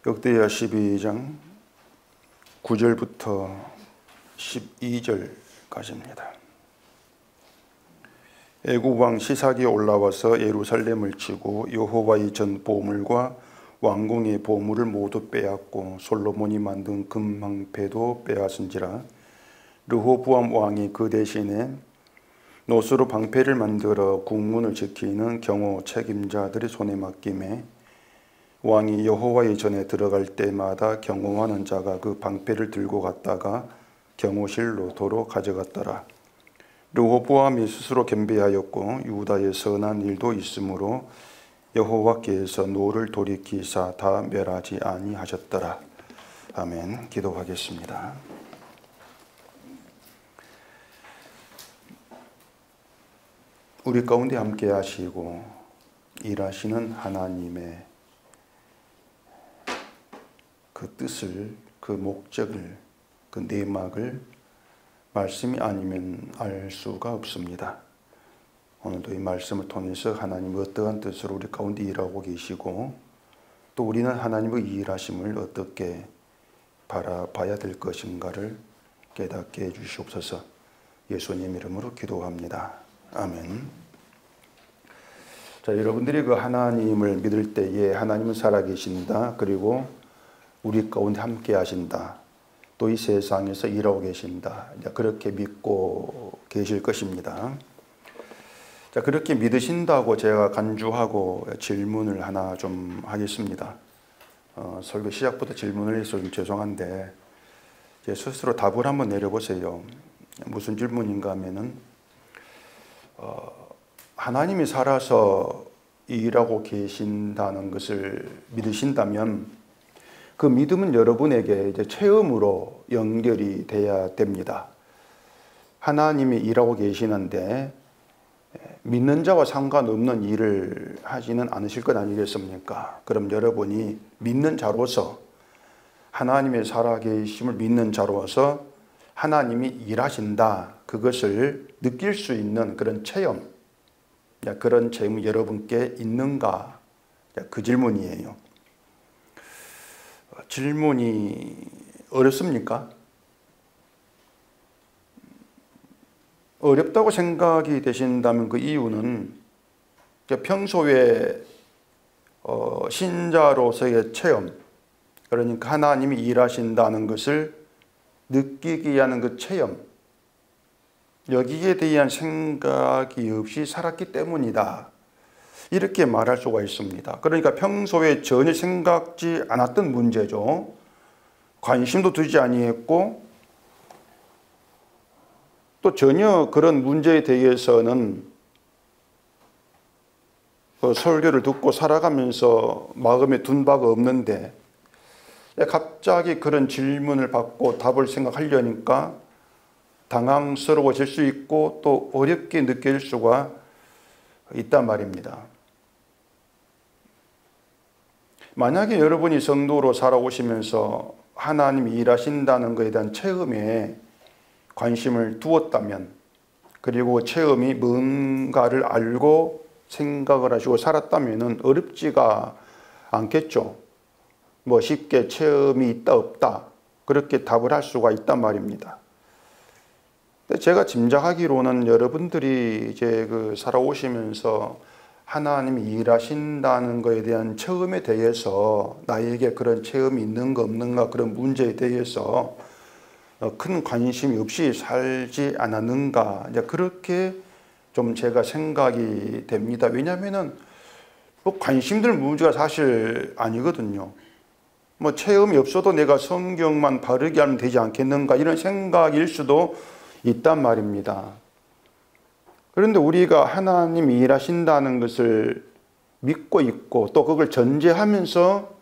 역대하 12장 9절부터 12절까지입니다. 애굽 왕 시삭이 올라와서 예루살렘을 치고 여호와의 전 보물과 왕궁의 보물을 모두 빼앗고 솔로몬이 만든 금방패도 빼앗은지라. 르호보암 왕이 그 대신에 노스로 방패를 만들어 국문을 지키는 경호 책임자들의 손에 맡김에 왕이 여호와의 전에 들어갈 때마다 경호하는 자가 그 방패를 들고 갔다가 경호실로 도로 가져갔더라. 르호보암이 스스로 겸비하였고 유다의 선한 일도 있으므로 여호와께서 노를 돌이키사 다 멸하지 아니하셨더라. 아멘. 기도하겠습니다. 우리 가운데 함께 하시고 일하시는 하나님의 그 뜻을, 그 목적을, 그 내막을 말씀이 아니면 알 수가 없습니다. 오늘도 이 말씀을 통해서 하나님의 어떠한 뜻으로 우리 가운데 일하고 계시고 또 우리는 하나님의 일하심을 어떻게 바라봐야 될 것인가를 깨닫게 해주시옵소서. 예수님 이름으로 기도합니다. 아멘. 자, 여러분들이 그 하나님을 믿을 때에 하나님은 살아계신다. 그리고 우리 가운데 함께 하신다. 또 이 세상에서 일하고 계신다. 그렇게 믿고 계실 것입니다. 자, 그렇게 믿으신다고 제가 간주하고 질문을 하나 좀 하겠습니다. 설교 시작부터 질문을 해서 좀 죄송한데 제 스스로 답을 한번 내려보세요. 무슨 질문인가 하면은 하나님이 살아서 일하고 계신다는 것을 믿으신다면 그 믿음은 여러분에게 이제 체험으로 연결이 돼야 됩니다. 하나님이 일하고 계시는데 믿는 자와 상관없는 일을 하지는 않으실 것 아니겠습니까? 그럼 여러분이 믿는 자로서 하나님의 살아계심을 믿는 자로서 하나님이 일하신다. 그것을 느낄 수 있는 그런 체험, 그런 체험이 여러분께 있는가? 그 질문이에요. 질문이 어렵습니까? 어렵다고 생각이 되신다면 그 이유는 평소에 신자로서의 체험, 그러니까 하나님이 일하신다는 것을 느끼게 하는 그 체험, 여기에 대한 생각이 없이 살았기 때문이다. 이렇게 말할 수가 있습니다. 그러니까 평소에 전혀 생각지 않았던 문제죠. 관심도 두지 아니했고 또 전혀 그런 문제에 대해서는 설교를 듣고 살아가면서 마음에 둔 바가 없는데 갑자기 그런 질문을 받고 답을 생각하려니까 당황스러워질 수 있고 또 어렵게 느낄 수가 있단 말입니다. 만약에 여러분이 성도로 살아오시면서 하나님이 일하신다는 것에 대한 체험에 관심을 두었다면, 그리고 체험이 뭔가를 알고 생각을 하시고 살았다면 어렵지가 않겠죠. 뭐 쉽게 체험이 있다 없다 그렇게 답을 할 수가 있단 말입니다. 제가 짐작하기로는 여러분들이 이제 살아오시면서 하나님이 일하신다는 것에 대한 체험에 대해서 나에게 그런 체험이 있는가 없는가 그런 문제에 대해서 큰 관심이 없이 살지 않았는가 그렇게 좀 제가 생각이 됩니다. 왜냐하면은 뭐 관심들 문제가 사실 아니거든요. 뭐 체험이 없어도 내가 성경만 바르게 하면 되지 않겠는가 이런 생각일 수도 있단 말입니다. 그런데 우리가 하나님이 일하신다는 것을 믿고 있고 또 그걸 전제하면서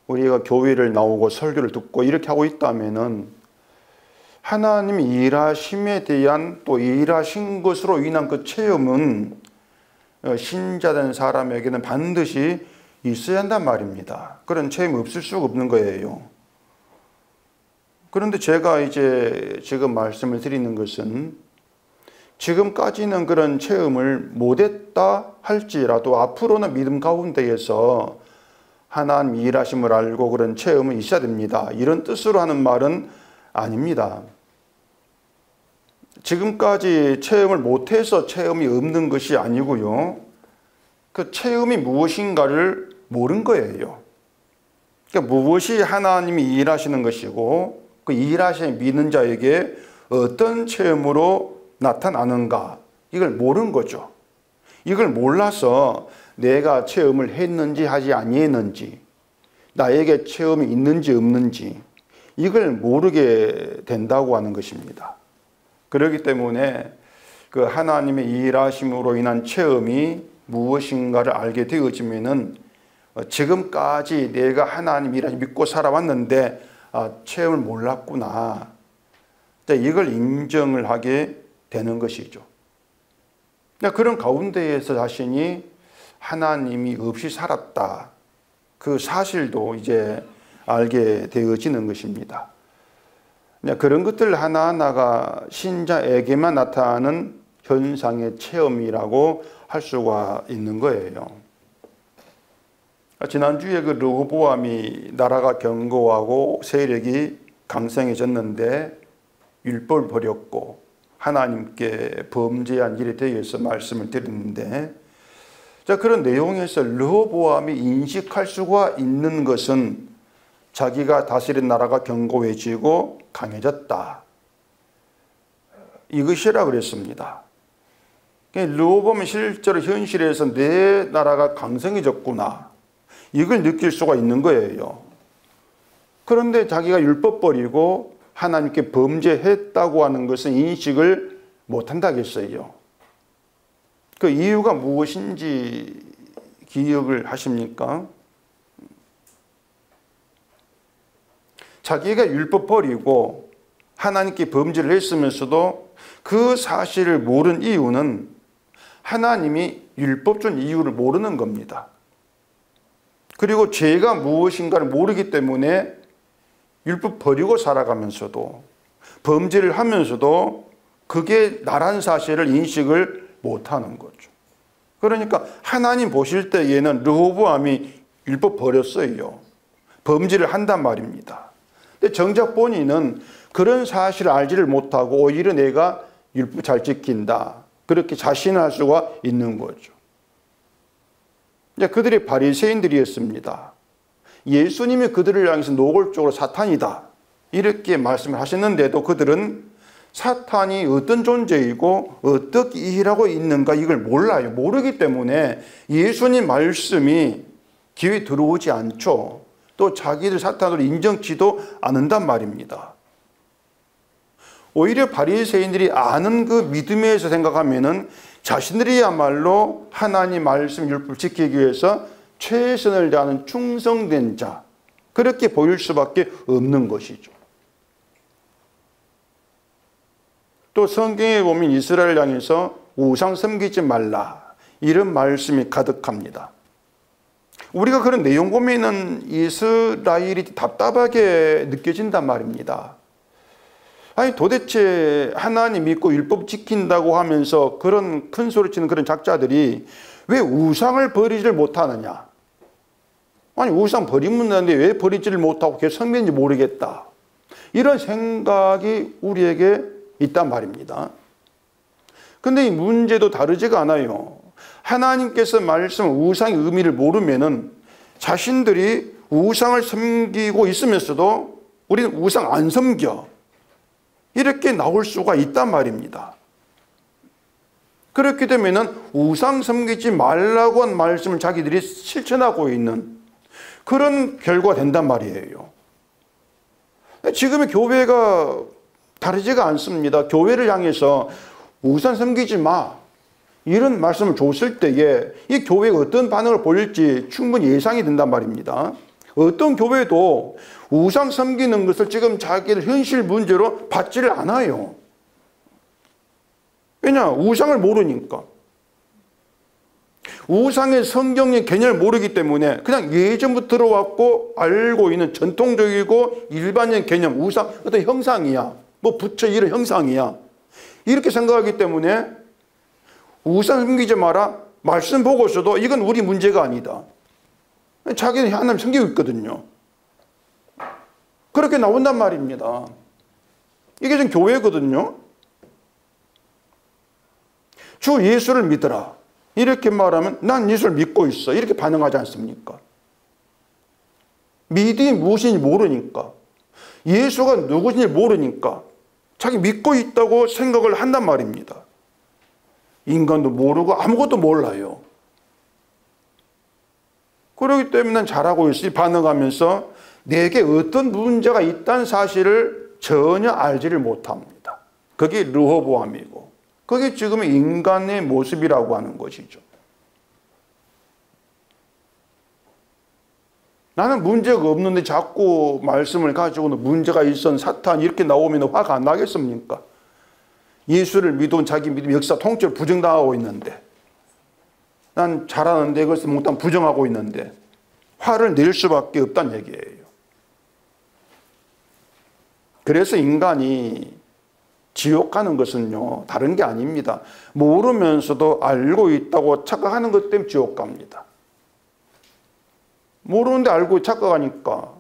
우리가 교회를 나오고 설교를 듣고 이렇게 하고 있다면은 하나님이 일하심에 대한 또 일하신 것으로 인한 그 체험은 신자된 사람에게는 반드시 있어야 한단 말입니다. 그런 체험이 없을 수가 없는 거예요. 그런데 제가 이제 지금 말씀을 드리는 것은 지금까지는 그런 체험을 못했다 할지라도 앞으로는 믿음 가운데에서 하나님 일하심을 알고 그런 체험은 있어야 됩니다. 이런 뜻으로 하는 말은 아닙니다. 지금까지 체험을 못해서 체험이 없는 것이 아니고요. 그 체험이 무엇인가를 모른 거예요. 그러니까 무엇이 하나님이 일하시는 것이고 그 일하심을 믿는 자에게 어떤 체험으로 나타나는가 이걸 모르는 거죠. 이걸 몰라서 내가 체험을 했는지 하지 아니했는지 나에게 체험이 있는지 없는지 이걸 모르게 된다고 하는 것입니다. 그렇기 때문에 그 하나님의 일하심으로 인한 체험이 무엇인가를 알게 되어지면은 지금까지 내가 하나님 일하심 믿고 살아왔는데 체험을 몰랐구나. 이걸 인정을 하게 되는 것이죠. 그런 가운데에서 자신이 하나님이 없이 살았다. 그 사실도 이제 알게 되어지는 것입니다. 그런 것들 하나하나가 신자에게만 나타나는 현상의 체험이라고 할 수가 있는 거예요. 지난주에 그 르호보암이 나라가 견고하고 세력이 강성해졌는데 율법을 버렸고 하나님께 범죄한 일에 대해서 말씀을 드렸는데 그런 내용에서 르호보암이 인식할 수가 있는 것은 자기가 다스린 나라가 견고해지고 강해졌다. 이것이라 그랬습니다. 르호보암은 실제로 현실에서 내 나라가 강성해졌구나. 이걸 느낄 수가 있는 거예요. 그런데 자기가 율법 버리고 하나님께 범죄했다고 하는 것은 인식을 못한다겠어요. 그 이유가 무엇인지 기억을 하십니까? 자기가 율법 버리고 하나님께 범죄를 했으면서도 그 사실을 모른 이유는 하나님이 율법 준 이유를 모르는 겁니다. 그리고 죄가 무엇인가를 모르기 때문에 율법 버리고 살아가면서도 범죄를 하면서도 그게 나란 사실을 인식을 못하는 거죠. 그러니까 하나님 보실 때에는 르호보암이 율법 버렸어요. 범죄를 한단 말입니다. 근데 정작 본인은 그런 사실을 알지를 못하고 오히려 내가 율법 잘 지킨다. 그렇게 자신할 수가 있는 거죠. 이제 그들이 바리새인들이었습니다. 예수님이 그들을 향해서 노골적으로 사탄이다. 이렇게 말씀을 하셨는데도 그들은 사탄이 어떤 존재이고 어떻게 일하고 있는가 이걸 몰라요. 모르기 때문에 예수님 말씀이 귀에 들어오지 않죠. 또 자기들 사탄으로 인정치도 않는단 말입니다. 오히려 바리새인들이 아는 그 믿음에서 생각하면은 자신들이야말로 하나님 말씀 율법을 지키기 위해서 최선을 다하는 충성된 자 그렇게 보일 수밖에 없는 것이죠. 또 성경에 보면 이스라엘 향해서 우상 섬기지 말라 이런 말씀이 가득합니다. 우리가 그런 내용 보면은 이스라엘이 답답하게 느껴진단 말입니다. 아니 도대체 하나님 믿고 율법 지킨다고 하면서 그런 큰 소리 치는 그런 작자들이 왜 우상을 버리지를 못하느냐. 아니 우상 버리면 되는데 왜 버리지를 못하고 계속 섬기는지 모르겠다. 이런 생각이 우리에게 있단 말입니다. 근데 이 문제도 다르지가 않아요. 하나님께서 말씀 우상의 의미를 모르면은 자신들이 우상을 섬기고 있으면서도 우리는 우상 안 섬겨. 이렇게 나올 수가 있단 말입니다. 그렇게 되면은 우상 섬기지 말라고 한 말씀을 자기들이 실천하고 있는 그런 결과가 된단 말이에요. 지금의 교회가 다르지가 않습니다. 교회를 향해서 우상 섬기지 마. 이런 말씀을 줬을 때에 이 교회가 어떤 반응을 보일지 충분히 예상이 된단 말입니다. 어떤 교회도 우상 섬기는 것을 지금 자기들 현실 문제로 받지를 않아요. 왜냐? 우상을 모르니까. 우상의 성경의 개념을 모르기 때문에 그냥 예전부터 들어왔고 알고 있는 전통적이고 일반적인 개념, 우상 어떤 형상이야. 뭐 부처 이런 형상이야. 이렇게 생각하기 때문에 우상 섬기지 마라. 말씀 보고서도 이건 우리 문제가 아니다. 자기는 하나님 섬기고 있거든요. 그렇게 나온단 말입니다. 이게 지금 교회거든요. 주 예수를 믿어라. 이렇게 말하면 난 예수를 믿고 있어. 이렇게 반응하지 않습니까? 믿음이 무엇인지 모르니까, 예수가 누구신지 모르니까 자기 믿고 있다고 생각을 한단 말입니다. 인간도 모르고 아무것도 몰라요. 그렇기 때문에 난 잘하고 있으니 반응하면서 내게 어떤 문제가 있다는 사실을 전혀 알지를 못합니다. 그게 르호보암이고, 그게 지금 인간의 모습이라고 하는 것이죠. 나는 문제가 없는데 자꾸 말씀을 가지고는 문제가 있었는 사탄 이렇게 나오면 화가 안 나겠습니까? 예수를 믿어온 자기 믿음 역사 통째로 부정당하고 있는데, 난 잘하는데 그것을 못한 부정하고 있는데 화를 낼 수밖에 없다는 얘기예요. 그래서 인간이 지옥 가는 것은요, 다른 게 아닙니다. 모르면서도 알고 있다고 착각하는 것 때문에 지옥 갑니다. 모르는데 알고 착각하니까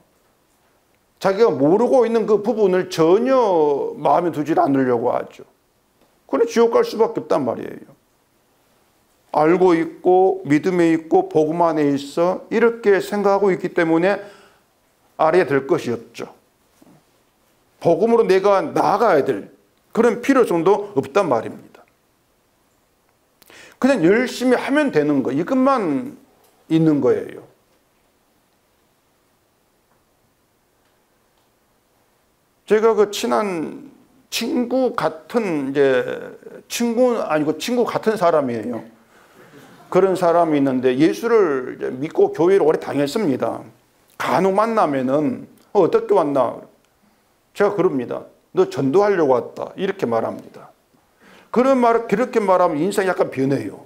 자기가 모르고 있는 그 부분을 전혀 마음에 두지 않으려고 하죠. 그래 지옥 갈 수밖에 없단 말이에요. 알고 있고 믿음에 있고 복음 안에 있어 이렇게 생각하고 있기 때문에 아래에 들 것이 없죠. 복음으로 내가 나아가야 될 그런 필요성도 없단 말입니다. 그냥 열심히 하면 되는 거, 이것만 있는 거예요. 제가 그 친한 친구 같은, 친구는 아니고 친구 같은 사람이에요. 그런 사람이 있는데 예수를 믿고 교회를 오래 다녔습니다. 간혹 만나면은 어떻게 왔나? 제가 그럽니다. 너 전도하려고 왔다. 이렇게 말합니다. 그렇게 말하면 인상이 약간 변해요.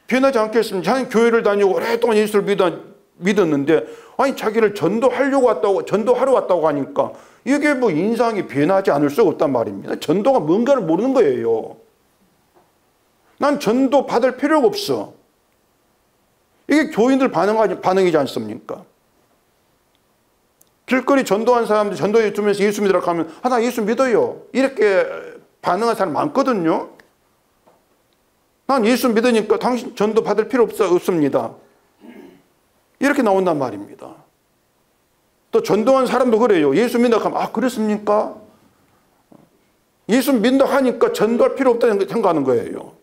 변하지 않겠습니까? 자기는 교회를 다니고 오랫동안 예수를 믿었는데, 아니, 자기를 전도하러 왔다고 하니까 이게 뭐 인상이 변하지 않을 수가 없단 말입니다. 전도가 뭔가를 모르는 거예요. 난 전도 받을 필요가 없어. 이게 교인들 반응이지 않습니까? 길거리 전도한 사람들 전도해 주면서 예수 믿으라고 하면, 나 예수 믿어요. 이렇게 반응한 사람 많거든요. 난 예수 믿으니까 당신 전도 받을 필요 없습니다. 이렇게 나온단 말입니다. 또 전도한 사람도 그래요. 예수 믿는다고 하면, 그렇습니까? 예수 믿는다고 하니까 전도할 필요 없다고 생각하는 거예요.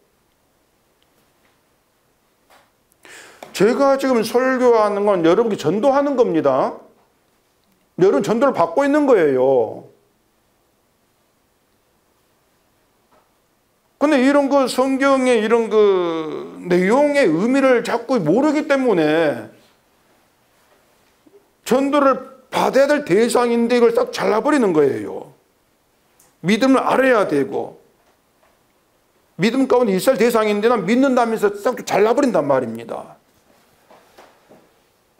제가 지금 설교하는 건 여러분께 전도하는 겁니다. 여러분 전도를 받고 있는 거예요. 근데 이런 그 성경의 이런 그 내용의 의미를 자꾸 모르기 때문에 전도를 받아야 될 대상인데 이걸 딱 잘라버리는 거예요. 믿음을 알아야 되고, 믿음 가운데 있을 대상인데 난 믿는다면서 딱 잘라버린단 말입니다.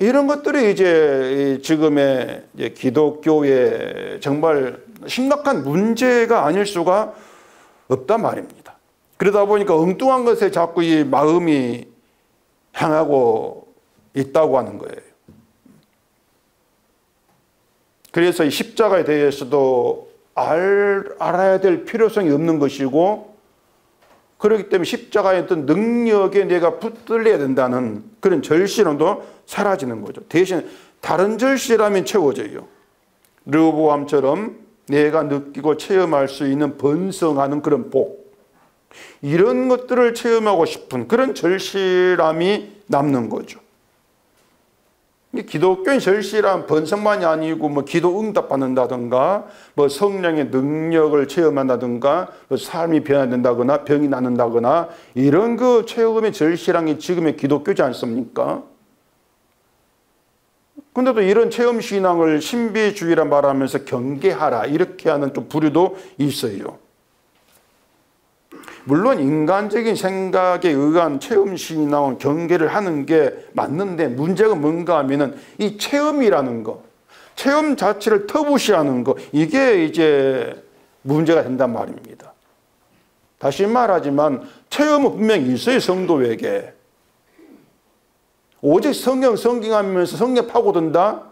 이런 것들이 이제 지금의 기독교의 정말 심각한 문제가 아닐 수가 없단 말입니다. 그러다 보니까 엉뚱한 것에 자꾸 이 마음이 향하고 있다고 하는 거예요. 그래서 이 십자가에 대해서도 알아야 될 필요성이 없는 것이고, 그렇기 때문에 십자가의 어떤 능력에 내가 붙들려야 된다는 그런 절실함도 사라지는 거죠. 대신 다른 절실함이 채워져요. 르호보암처럼 내가 느끼고 체험할 수 있는 번성하는 그런 복, 이런 것들을 체험하고 싶은 그런 절실함이 남는 거죠. 기독교인 절실한 번성만이 아니고 뭐 기도 응답 받는다든가 뭐 성령의 능력을 체험한다든가 뭐 삶이 변화된다거나 병이 낫는다거나 이런 그 체험의 절실한 게 지금의 기독교지 않습니까? 근데 또 이런 체험 신앙을 신비주의라 말하면서 경계하라 이렇게 하는 좀 부류도 있어요. 물론 인간적인 생각에 의한 체험 신앙은 경계를 하는 게 맞는데, 문제가 뭔가 하면은 이 체험이라는 거, 체험 자체를 터부시하는 거, 이게 이제 문제가 된단 말입니다. 다시 말하지만 체험은 분명히 있어요, 성도에게. 오직 성경하면서 성경 파고든다?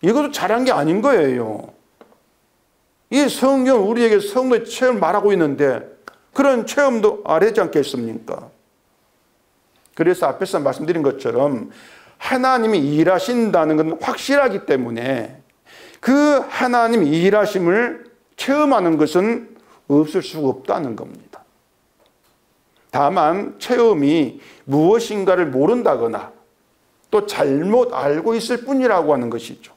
이것도 잘한 게 아닌 거예요. 이 성경 우리에게 성도의 체험을 말하고 있는데 그런 체험도 아래지 않겠습니까? 그래서 앞에서 말씀드린 것처럼 하나님이 일하신다는 건 확실하기 때문에 그 하나님이 일하심을 체험하는 것은 없을 수가 없다는 겁니다. 다만 체험이 무엇인가를 모른다거나 또 잘못 알고 있을 뿐이라고 하는 것이죠.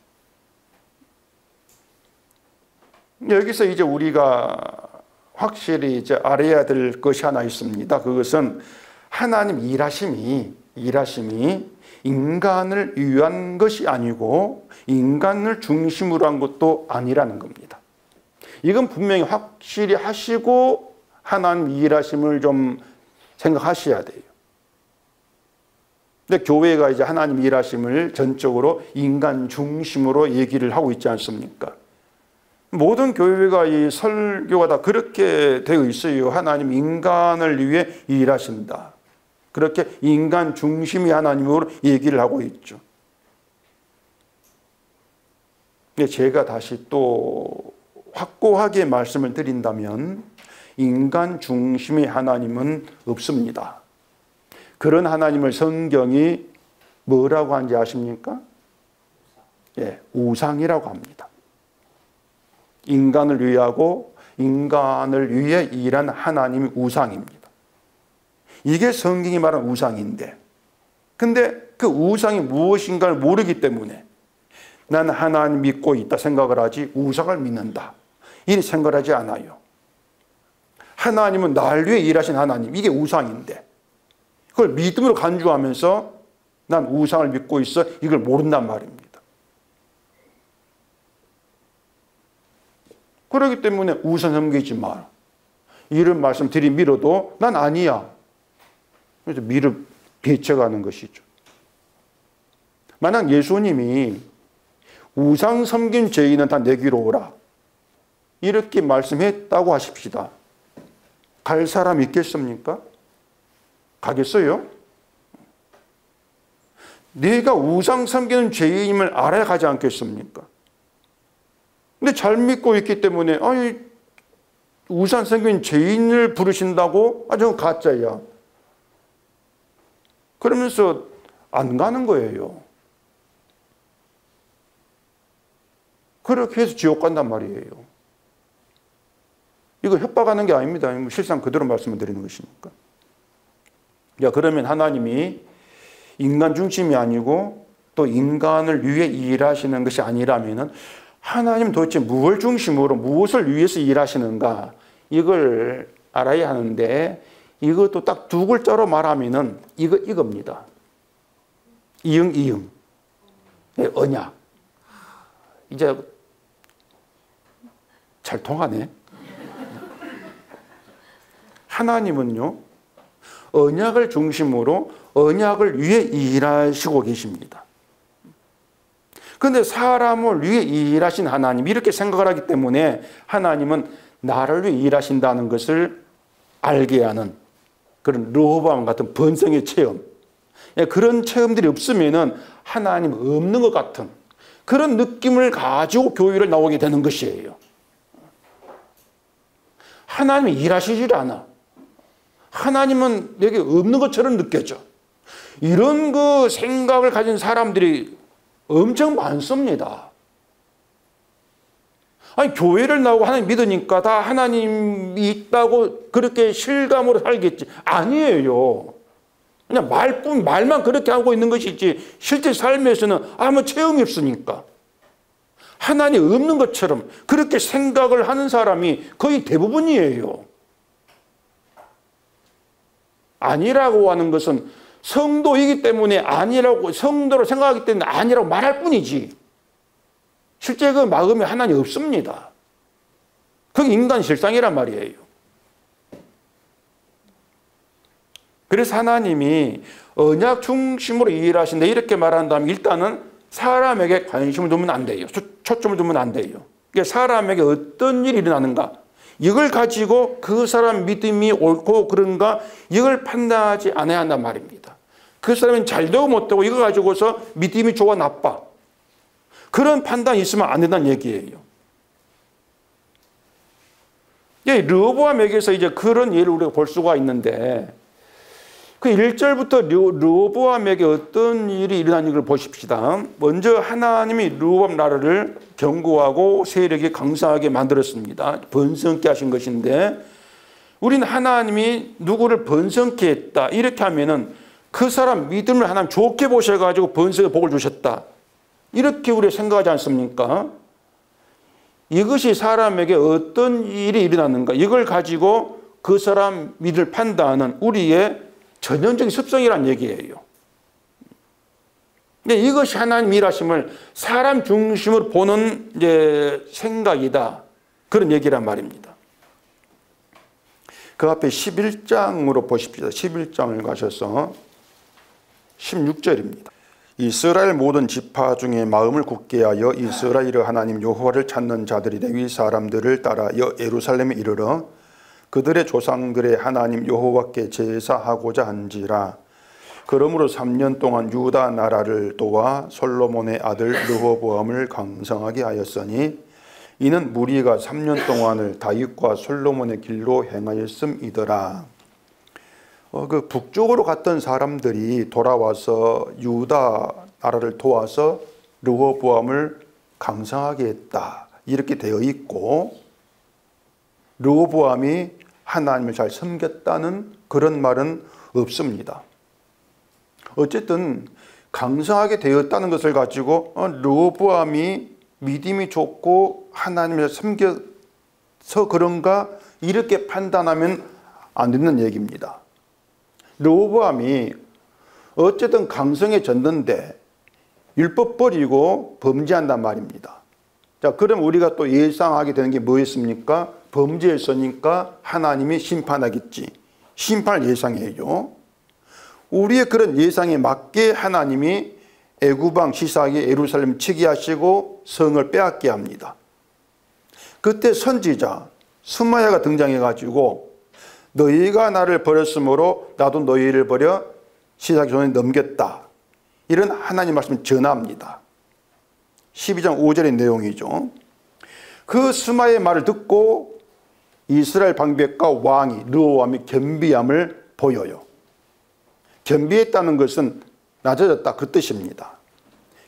여기서 이제 우리가 확실히 이제 알아야 될 것이 하나 있습니다. 그것은 하나님 일하심이 인간을 위한 것이 아니고 인간을 중심으로 한 것도 아니라는 겁니다. 이건 분명히 확실히 하시고 하나님 일하심을 좀 생각하셔야 돼요. 근데 교회가 이제 하나님 일하심을 전적으로 인간 중심으로 얘기를 하고 있지 않습니까? 모든 교회가 이 설교가 다 그렇게 되어 있어요. 하나님 인간을 위해 일하신다. 그렇게 인간 중심이 하나님으로 얘기를 하고 있죠. 근데 제가 다시 또 확고하게 말씀을 드린다면 인간 중심의 하나님은 없습니다. 그런 하나님을 성경이 뭐라고 하는지 아십니까? 예, 우상이라고 합니다. 인간을 위하고 인간을 위해 일한 하나님이 우상입니다. 이게 성경이 말하는 우상인데, 근데 그 우상이 무엇인가를 모르기 때문에 난 하나님 믿고 있다 생각을 하지 우상을 믿는다 이 생각을 하지 않아요. 하나님은 날 위해 일하신 하나님, 이게 우상인데 그걸 믿음으로 간주하면서 난 우상을 믿고 있어 이걸 모른단 말입니다. 그렇기 때문에 우상 섬기지 마라 이런 말씀 들이밀어도 난 아니야. 그래서 밀어 배쳐가는 것이죠. 만약 예수님이 우상 섬긴 죄인은 다 내게로 오라 이렇게 말씀했다고 하십시다. 갈 사람 있겠습니까? 가겠어요? 네가 우상 섬기는 죄인임을 알아야 가지 않겠습니까? 근데 잘 믿고 있기 때문에 아니 우상 섬기는 죄인을 부르신다고? 아 저건 가짜야. 그러면서 안 가는 거예요. 그렇게 해서 지옥 간단 말이에요. 이거 협박하는 게 아닙니다. 실상 그대로 말씀을 드리는 것이니까. 야, 그러면 하나님이 인간 중심이 아니고 또 인간을 위해 일하시는 것이 아니라면은 하나님 도대체 무엇을 중심으로 무엇을 위해서 일하시는가 이걸 알아야 하는데 이것도 딱 두 글자로 말하면은 이겁니다. 이응. 네, 언약. 이제 잘 통하네. 하나님은요, 언약을 중심으로 언약을 위해 일하시고 계십니다. 그런데 사람을 위해 일하신 하나님, 이렇게 생각을 하기 때문에 하나님은 나를 위해 일하신다는 것을 알게 하는 그런 르호보암 같은 번성의 체험, 그런 체험들이 없으면은 하나님 없는 것 같은 그런 느낌을 가지고 교회를 나오게 되는 것이에요. 하나님이 일하시질 않아. 하나님은 여기 없는 것처럼 느껴져. 이런 그 생각을 가진 사람들이 엄청 많습니다. 아니 교회를 나오고 하나님 믿으니까 다 하나님이 있다고 그렇게 실감으로 살겠지. 아니에요. 그냥 말만 그렇게 하고 있는 것이지 실제 삶에서는 아무 체험이 없으니까. 하나님 없는 것처럼 그렇게 생각을 하는 사람이 거의 대부분이에요. 아니라고 하는 것은 성도이기 때문에 아니라고, 성도로 생각하기 때문에 아니라고 말할 뿐이지 실제 그 마음에 하나님 없습니다. 그게 인간 실상이란 말이에요. 그래서 하나님이 언약 중심으로 일하신다 이렇게 말한다면 일단은 사람에게 관심을 두면 안 돼요. 초점을 두면 안 돼요. 그러니까 사람에게 어떤 일이 일어나는가 이걸 가지고 그 사람 믿음이 옳고 그런가 이걸 판단하지 않아야 한단 말입니다. 그 사람은 잘되고 못되고 이거 가지고서 믿음이 좋아 나빠. 그런 판단이 있으면 안 된다는 얘기예요. 르호보암에게서 이제 그런 예를 우리가 볼 수가 있는데 그 1절부터 르호보암에게 어떤 일이 일어나는 걸 보십시다. 먼저 하나님이 르호보암 나라를 견고하고 세력이 강성하게 만들었습니다. 번성케 하신 것인데 우리는 하나님이 누구를 번성케 했다 이렇게 하면은 그 사람 믿음을 하나님 좋게 보셔가지고 번성의 복을 주셨다 이렇게 우리가 생각하지 않습니까? 이것이 사람에게 어떤 일이 일어났는가 이걸 가지고 그 사람 믿음을 판단하는 우리의 전형적인 습성이란 얘기예요. 이것이 하나님 일하심을 사람 중심으로 보는 이제 생각이다. 그런 얘기란 말입니다. 그 앞에 11장으로 보십시오. 11장을 가셔서 16절입니다. 이스라엘 모든 지파 중에 마음을 굳게 하여 이스라엘의 하나님 여호와를 찾는 자들이 레위 사람들을 따라 예루살렘에 이르러 그들의 조상들의 하나님 여호와께 제사하고자 한지라. 그러므로 3년 동안 유다 나라를 도와 솔로몬의 아들 르호보암을 강성하게 하였으니 이는 무리가 3년 동안을 다윗과 솔로몬의 길로 행하였음이더라. 그 북쪽으로 갔던 사람들이 돌아와서 유다 나라를 도와서 르호보암을 강성하게 했다. 이렇게 되어 있고 르호보암이 하나님을 잘 섬겼다는 그런 말은 없습니다. 어쨌든 강성하게 되었다는 것을 가지고 르호보암이 믿음이 좋고 하나님을 섬겨서 그런가 이렇게 판단하면 안 되는 얘기입니다. 르호보암이 어쨌든 강성해졌는데 율법 버리고 범죄한단 말입니다. 자, 그럼 우리가 또 예상하게 되는 게 뭐였습니까? 범죄했으니까 하나님이 심판하겠지. 심판을 예상해요. 우리의 그런 예상에 맞게 하나님이 애굽왕 시삭이 예루살렘 치게 하시고 성을 빼앗게 합니다. 그때 선지자 스마야가 등장해가지고 너희가 나를 버렸으므로 나도 너희를 버려 시삭의 손에 넘겼다. 이런 하나님 말씀을 전합니다. 12장 5절의 내용이죠. 그 스마야의 말을 듣고 이스라엘 방백과 왕이 르호보암이 겸비함을 보여요. 겸비했다는 것은 낮아졌다 그 뜻입니다.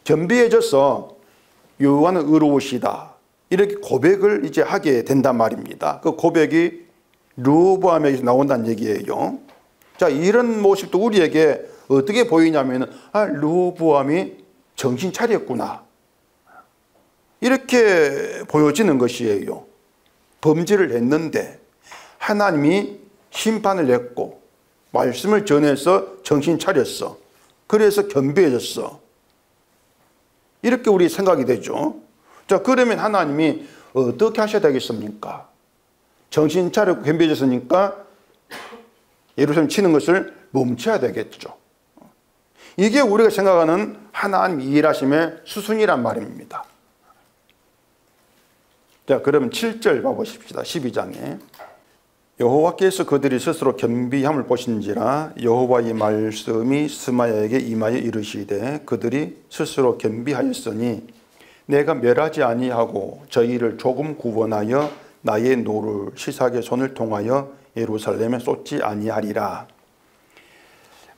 겸비해져서 여호와는 의로우시다 이렇게 고백을 이제 하게 된단 말입니다. 그 고백이 르호보암에게서 나온다는 얘기예요. 자, 이런 모습도 우리에게 어떻게 보이냐면은 르호보암이 정신 차렸구나 이렇게 보여지는 것이에요. 범죄를 했는데 하나님이 심판을 했고 말씀을 전해서 정신 차렸어. 그래서 겸비해졌어. 이렇게 우리 생각이 되죠. 자, 그러면 하나님이 어떻게 하셔야 되겠습니까? 정신 차리고 겸비해졌으니까 예루살렘 치는 것을 멈춰야 되겠죠. 이게 우리가 생각하는 하나님 일하심의 수순이란 말입니다. 자, 그러면 7절 봐보십시다. 12장에 여호와께서 그들이 스스로 겸비함을 보신지라 여호와의 말씀이 스마야에게 임하여 이르시되 그들이 스스로 겸비하였으니 내가 멸하지 아니하고 저희를 조금 구원하여 나의 노를 시삭의 손을 통하여 예루살렘에 쏟지 아니하리라.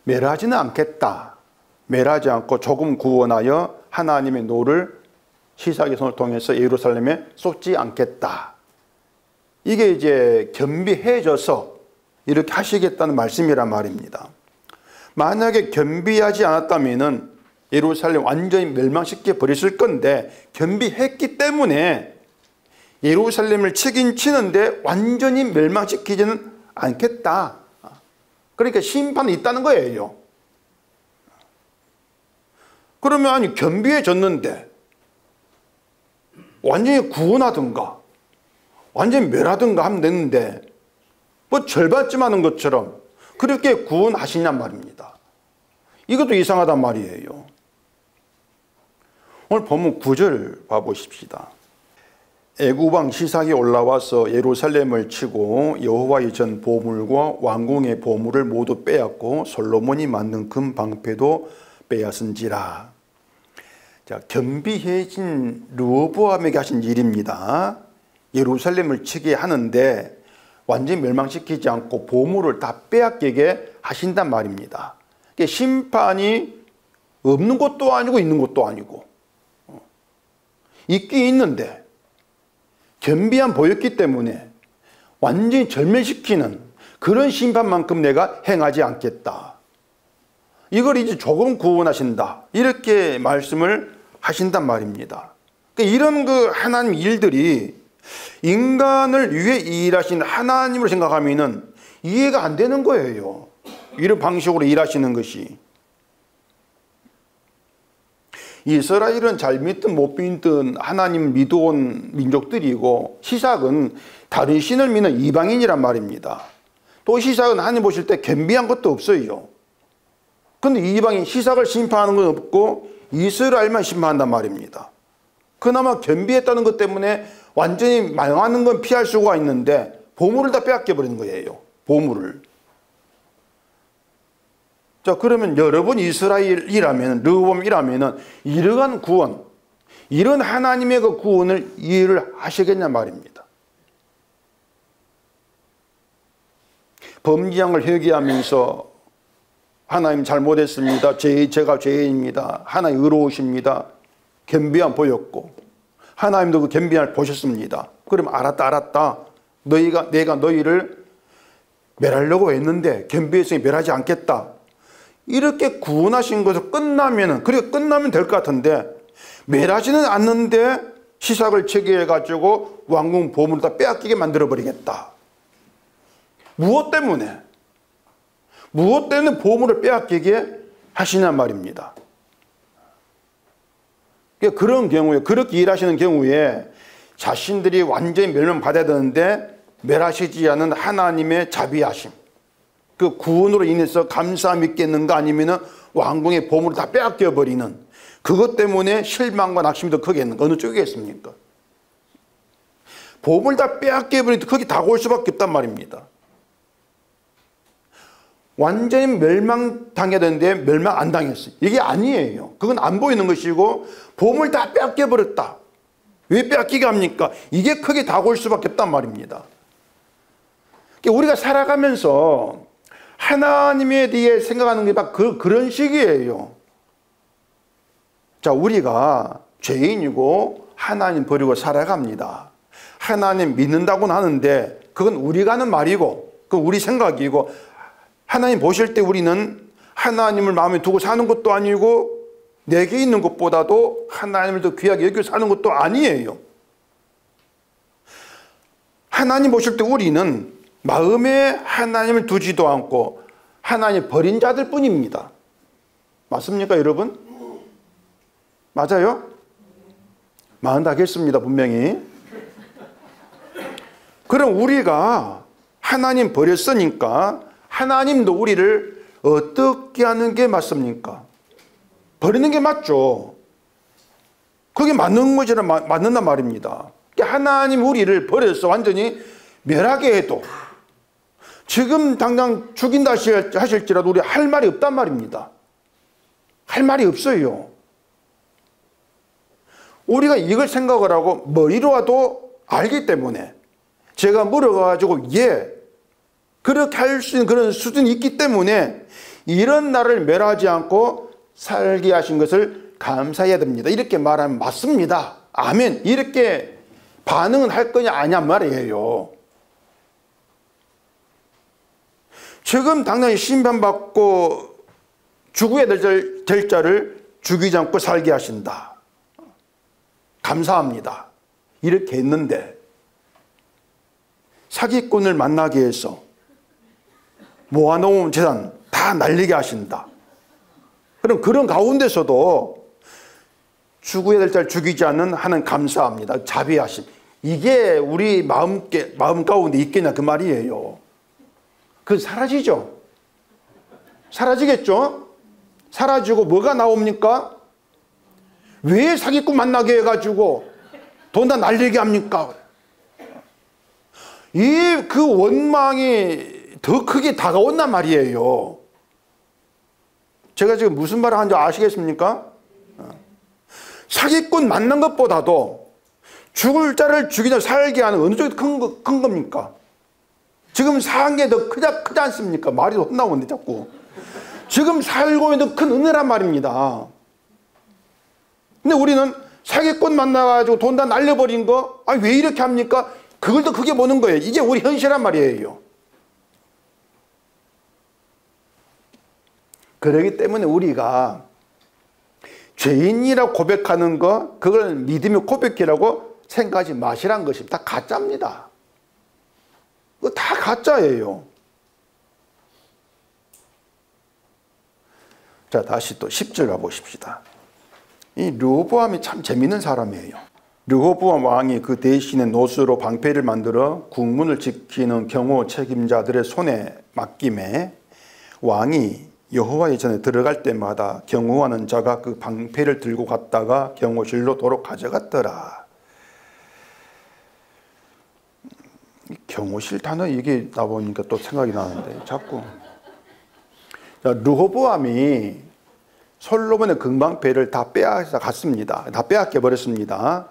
멸하지는 않겠다. 멸하지 않고 조금 구원하여 하나님의 노를 시삭의 손을 통해서 예루살렘에 쏟지 않겠다. 이게 이제 겸비해져서 이렇게 하시겠다는 말씀이란 말입니다. 만약에 겸비하지 않았다면 예루살렘 완전히 멸망시켜 버렸을 건데 겸비했기 때문에 예루살렘을 치긴 치는데 완전히 멸망시키지는 않겠다. 그러니까 심판이 있다는 거예요. 그러면 아니 겸비해졌는데 완전히 구원하든가 완전히 멸하든가 하면 되는데 뭐 절반쯤 하는 것처럼 그렇게 구원하시냔 말입니다. 이것도 이상하단 말이에요. 오늘 본문 9절 봐보십시다. 애굽왕 시삭이 올라와서 예루살렘을 치고 여호와의 전 보물과 왕궁의 보물을 모두 빼앗고 솔로몬이 만든 금 방패도 빼앗은지라. 자, 겸비해진 르호보암에게 하신 일입니다. 예루살렘을 치게 하는데 완전히 멸망시키지 않고 보물을 다 빼앗기게 하신단 말입니다. 심판이 없는 것도 아니고 있는 것도 아니고, 있긴 있는데 겸비한 보였기 때문에 완전히 절멸시키는 그런 심판만큼 내가 행하지 않겠다. 이걸 이제 조금 구원하신다. 이렇게 말씀을 하신단 말입니다. 이런 하나님 일들이 인간을 위해 일하신 하나님을 생각하면은 이해가 안 되는 거예요. 이런 방식으로 일하시는 것이. 이스라엘은 잘 믿든 못 믿든 하나님 믿어온 민족들이고, 시삭은 다른 신을 믿는 이방인이란 말입니다. 또 시삭은 하나님 보실 때 겸비한 것도 없어요. 근데 이방인 시삭을 심판하는 건 없고 이스라엘만 심판한단 말입니다. 그나마 겸비했다는 것 때문에 완전히 망하는 건 피할 수가 있는데 보물을 다 빼앗겨 버리는 거예요. 보물을. 자, 그러면 여러분 이스라엘이라면, 르호보암이라면 이러한 구원, 이런 하나님의 그 구원을 이해를 하시겠냐 말입니다. 범죄한 걸 회개하면서 하나님 잘못했습니다. 제가 죄인입니다. 하나님 의로우십니다. 겸비함 보였고, 하나님도 그 겸비함을 보셨습니다. 그러면 알았다. 내가 너희를 멸하려고 했는데 겸비했으니 멸하지 않겠다. 이렇게 구원하신 것을 끝나면 될 것 같은데, 멸하지는 않는데 시삭을 치게 해가지고 왕궁 보물을 다 빼앗기게 만들어버리겠다. 무엇 때문에 보물을 빼앗기게 하시냐 말입니다. 그런 경우에, 그렇게 일하시는 경우에 자신들이 완전히 멸망받아야 되는데 멸하시지 않은 하나님의 자비하심, 그 구원으로 인해서 감사함이 있겠는가, 아니면 왕궁의 보물을 다 빼앗겨 버리는 그것 때문에 실망과 낙심이 더 크겠는가, 어느 쪽이겠습니까? 보물 다 빼앗겨 버리니 거기 다 올 수밖에 없단 말입니다. 완전히 멸망당해야 되는데 멸망 안 당했어요. 이게 아니에요. 그건 안 보이는 것이고, 보물 다 빼앗겨 버렸다. 왜 빼앗기게 합니까? 이게 크게 다가올 수밖에 없단 말입니다. 우리가 살아가면서 하나님에 대해 생각하는 게 막 그런 식이에요. 자, 우리가 죄인이고 하나님 버리고 살아갑니다. 하나님 믿는다고는 하는데 그건 우리가 하는 말이고, 그건 우리 생각이고, 하나님 보실 때 우리는 하나님을 마음에 두고 사는 것도 아니고 내게 있는 것보다도 하나님을 더 귀하게 여기고 사는 것도 아니에요. 하나님 보실 때 우리는 마음에 하나님을 두지도 않고 하나님 버린 자들 뿐입니다. 맞습니까, 여러분? 맞아요? 맞다겠습니다, 분명히. 그럼 우리가 하나님 버렸으니까 하나님도 우리를 어떻게 하는 게 맞습니까? 버리는 게 맞죠. 그게 맞는 거지라 맞는단 말입니다. 하나님 우리를 버려서 완전히 멸하게 해도 지금 당장 죽인다 하실지라도 우리 할 말이 없단 말입니다. 할 말이 없어요. 우리가 이걸 생각을 하고 머리로라도 알기 때문에 제가 물어가지고 그렇게 할 수 있는 그런 수준이 있기 때문에 이런 나를 멸하지 않고 살게 하신 것을 감사해야 됩니다. 이렇게 말하면 맞습니다. 아멘. 이렇게 반응은 할 거냐 아냐 말이에요. 지금 당장에 심판받고 죽어야 될 자를 죽이지 않고 살게 하신다. 감사합니다. 이렇게 했는데 사기꾼을 만나게 해서 모아놓은 재산 다 날리게 하신다. 그럼 그런 가운데서도 죽어야 될 자를 죽이지 않는 하는 감사합니다. 자비하심. 이게 우리 마음 가운데 있겠냐 그 말이에요. 그건 사라지죠. 사라지겠죠. 사라지고 뭐가 나옵니까? 왜 사기꾼 만나게 해가지고 돈 다 날리게 합니까? 그 원망이 더 크게 다가온단 말이에요. 제가 지금 무슨 말을 하는지 아시겠습니까? 사기꾼 만난 것보다도 죽을 자를 죽이자 살게 하는 어느 쪽이 큰 겁니까? 지금 사는 게 더 크지 않습니까? 말이 혼나오는데 자꾸. 지금 살고 있는 더 큰 은혜란 말입니다. 근데 우리는 사기꾼 만나가지고 돈 다 날려버린 거, 아니 왜 이렇게 합니까? 그걸 더 크게 보는 거예요. 이게 우리 현실란 말이에요. 그렇기 때문에 우리가 죄인이라고 고백하는 거, 그걸 믿음의 고백이라고 생각하지 마시란 것입니다. 다 가짜입니다. 그거 다 가짜예요. 자, 다시 또 10절 가보십시다. 이 르호보암이 참 재밌는 사람이에요. 르호보암 왕이 그 대신에 노수로 방패를 만들어 국문을 지키는 경호 책임자들의 손에 맡김에 왕이 여호와의 전에 들어갈 때마다 경호하는 자가 그 방패를 들고 갔다가 경호실로 도로 가져갔더라. 경호실 단어 이게 나보니까 또 생각이 나는데 자꾸. 자, 르호보암이 솔로몬의 금방패를 다 빼앗아 갔습니다. 다 빼앗겨 버렸습니다.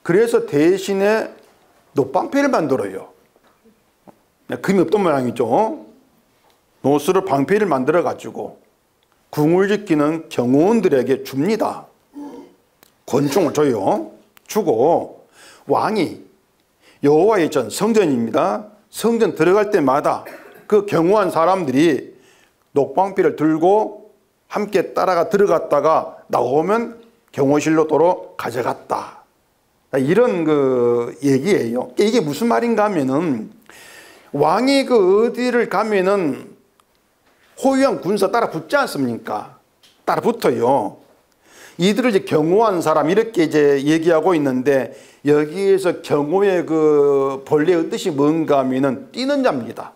그래서 대신에 놋방패를 만들어요. 금이 없던 모양이죠. 노수로 방패를 만들어 가지고 궁을 지키는 경호원들에게 줍니다. 권총을 줘요. 주고 왕이 여호와의 전 성전입니다. 성전 들어갈 때마다 그 경호한 사람들이 녹방패를 들고 함께 따라가 들어갔다가 나오면 경호실로 도로 가져갔다. 이런 그 얘기예요. 이게 무슨 말인가 하면은 왕이 그 어디를 가면은 호위한 군사 따라 붙지 않습니까? 따라 붙어요. 이들을 이제 경호한 사람 이렇게 이제 얘기하고 있는데 여기에서 경호의 그 본래의 뜻이 뭔가 하면은 뛰는 자입니다.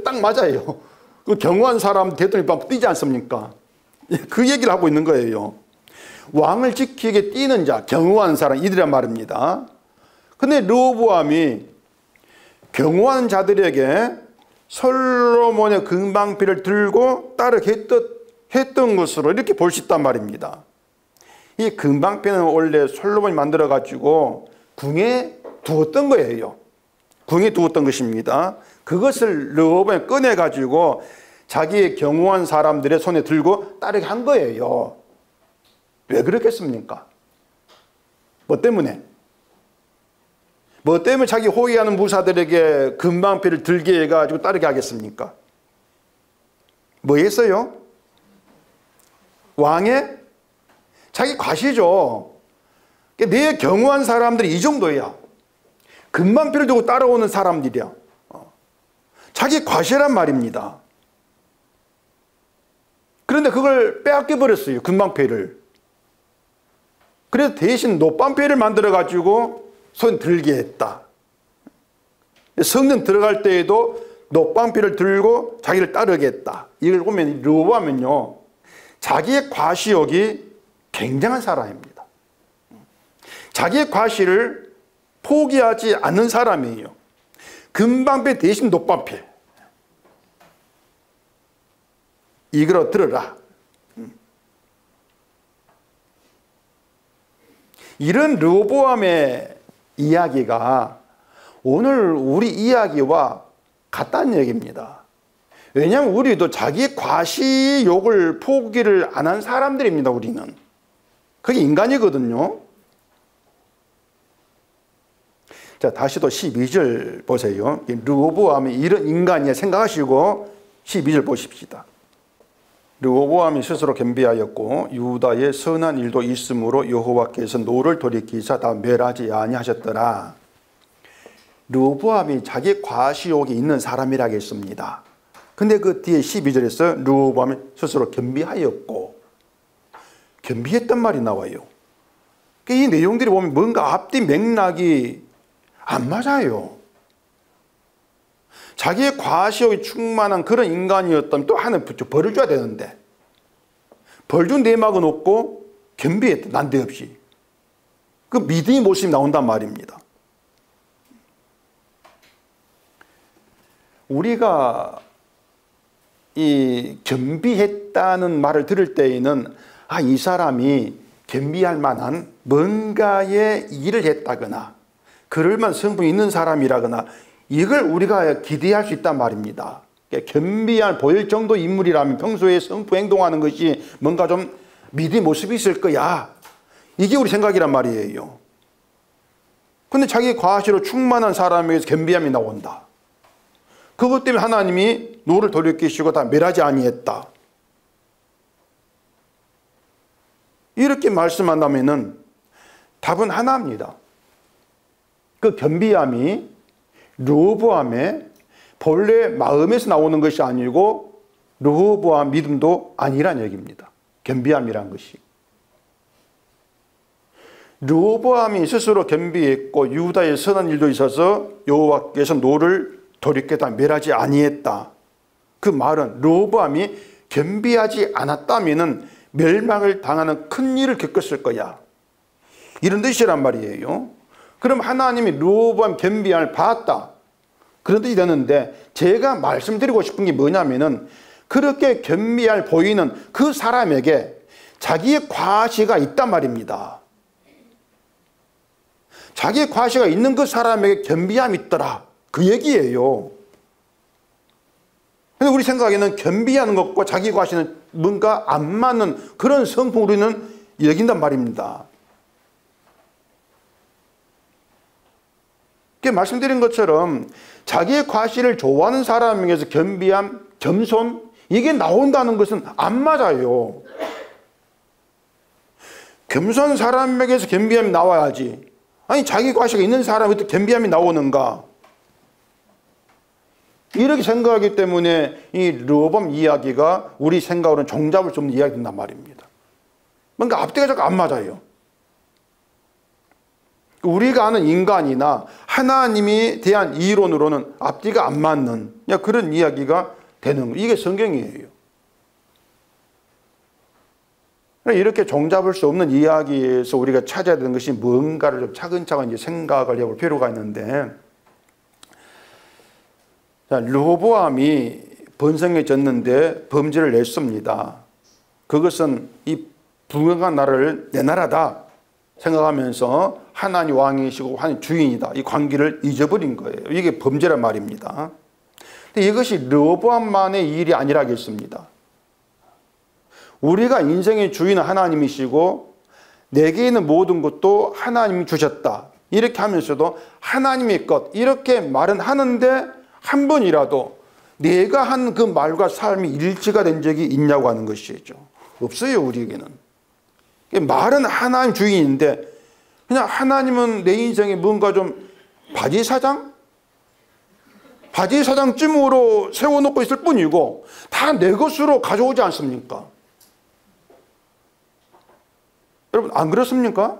딱 맞아요. 그 경호한 사람 대통령이 막 뛰지 않습니까? 그 얘기를 하고 있는 거예요. 왕을 지키게 뛰는 자, 경호한 사람 이들이란 말입니다. 근데 르호보암이 경호하는 자들에게 솔로몬의 금방패를 들고 따르게 했던 것으로 이렇게 볼 수 있단 말입니다. 이 금방패는 원래 솔로몬이 만들어 가지고 궁에 두었던 거예요. 궁에 두었던 것입니다. 그것을 르호보암이 꺼내 가지고 자기의 경호한 사람들의 손에 들고 따르게 한 거예요. 왜 그렇겠습니까? 뭐 때문에? 뭐 때문에 자기 호위하는 무사들에게 금방패를 들게 해가지고 따르게 하겠습니까? 뭐 했어요? 왕의 자기 과시죠. 내 경호한 사람들이 이 정도야. 금방패를 두고 따라오는 사람들이야. 자기 과시란 말입니다. 그런데 그걸 빼앗겨 버렸어요. 금방패를. 그래서 대신 놋방패를 만들어 가지고 손 들게 했다. 성전 들어갈 때에도 놋방패를 들고 자기를 따르게 했다. 이걸 보면 르호보암은요, 자기의 과시욕이 굉장한 사람입니다. 자기의 과시를 포기하지 않는 사람이에요. 금방패 대신 놋방패. 이거로 들어라. 이런 르호보암의 이야기가 오늘 우리 이야기와 같다는 얘기입니다. 왜냐하면 우리도 자기의 과시욕을 포기를 안 한 사람들입니다. 우리는. 그게 인간이거든요. 자, 다시 또 12절 보세요. 르호보암이 이런 인간이야 생각하시고 12절 보십시다. 르호보암이 스스로 겸비하였고 유다의 선한 일도 있으므로 여호와께서 노를 돌이키사 다 멸하지 아니하셨더라. 르호보암이 자기 과시욕이 있는 사람이라겠습니다. 근데 그 뒤에 12절에서 르호보암이 스스로 겸비하였고, 겸비했단 말이 나와요. 이 내용들이 보면 뭔가 앞뒤 맥락이 안 맞아요. 자기의 과시욕이 충만한 그런 인간이었다면 또 하나 벌을 줘야 되는데 벌 준 내막은 없고 겸비했다. 난데없이. 그 믿음의 모습이 나온단 말입니다. 우리가 이 겸비했다는 말을 들을 때에는 이 사람이 겸비할 만한 뭔가의 일을 했다거나 그럴 만한 성품이 있는 사람이라거나 이걸 우리가 기대할 수 있단 말입니다. 겸비할 보일 정도 인물이라면 평소에 성품 행동하는 것이 뭔가 좀 믿음의 모습이 있을 거야. 이게 우리 생각이란 말이에요. 근데 자기 과시로 충만한 사람에게서 겸비함이 나온다. 그것 때문에 하나님이 노를 돌이키시고 다 멸하지 아니했다. 이렇게 말씀한다면은 답은 하나입니다. 그 겸비함이 르호보암의 본래 마음에서 나오는 것이 아니고 르호보암 믿음도 아니란 얘기입니다. 겸비함이란 것이. 르호보암이 스스로 겸비했고 유다의 선한 일도 있어서 여호와께서 노를 돌이켰다 멸하지 아니했다. 그 말은 르호보암이 겸비하지 않았다면은 멸망을 당하는 큰 일을 겪었을 거야. 이런 뜻이란 말이에요. 그럼 하나님이 르호보암 겸비함을 봤다. 그런 뜻이 되는데 제가 말씀드리고 싶은 게 뭐냐면은 그렇게 겸비할 보이는 그 사람에게 자기의 과시가 있단 말입니다. 자기의 과시가 있는 그 사람에게 겸비함이 있더라. 그 얘기예요. 근데 우리 생각에는 겸비하는 것과 자기 과시는 뭔가 안 맞는 그런 성품을 우리는 여긴단 말입니다. 말씀드린 것처럼 자기의 과시를 좋아하는 사람에게서 겸비함, 겸손 이게 나온다는 것은 안 맞아요. 겸손한 사람에게서 겸비함이 나와야지. 아니 자기 과시가 있는 사람에게 겸비함이 나오는가? 이렇게 생각하기 때문에 이 르호보암 이야기가 우리 생각으로는 종잡을 수 없는 이야기가 된단 말입니다. 뭔가 앞뒤가 자꾸 안 맞아요. 우리가 아는 인간이나 하나님에 대한 이론으로는 앞뒤가 안 맞는 그런 이야기가 되는 거예요. 이게 성경이에요. 이렇게 종잡을 수 없는 이야기에서 우리가 찾아야 되는 것이 뭔가를 좀 차근차근 이제 생각을 해볼 필요가 있는데, 르호보암이 번성해졌는데 범죄를 냈습니다. 그것은 이 불행한 나라를 내 나라다 생각하면서 하나님 왕이시고 하나님 주인이다 이 관계를 잊어버린 거예요. 이게 범죄란 말입니다. 근데 이것이 르호보암만의 일이 아니라겠습니다. 우리가 인생의 주인은 하나님이시고 내게 있는 모든 것도 하나님이 주셨다 이렇게 하면서도 하나님의 것 이렇게 말은 하는데 한 번이라도 내가 한 그 말과 삶이 일치가 된 적이 있냐고 하는 것이죠. 없어요. 우리에게는. 말은 하나님 주인인데 그냥 하나님은 내 인생에 뭔가 좀 바지사장? 바지사장쯤으로 세워놓고 있을 뿐이고 다 내 것으로 가져오지 않습니까? 여러분 안 그렇습니까?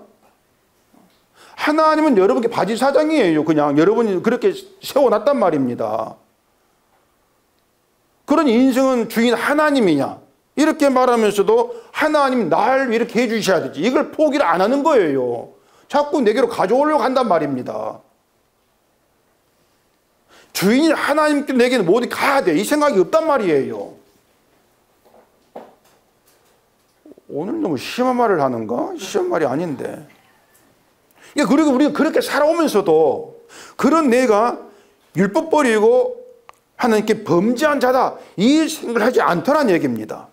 하나님은 여러분께 바지사장이에요. 그냥 여러분이 그렇게 세워놨단 말입니다. 그런 인생은 주인 하나님이냐? 이렇게 말하면서도 하나님 날 이렇게 해주셔야 되지. 이걸 포기를 안 하는 거예요. 자꾸 내게로 가져오려고 한단 말입니다. 주인이 하나님께 내게는 모두 가야 돼. 이 생각이 없단 말이에요. 오늘 너무 심한 말을 하는가? 심한 말이 아닌데. 그리고 우리가 그렇게 살아오면서도 그런 내가 율법 버리고 하나님께 범죄한 자다 이 생각을 하지 않더란 얘기입니다.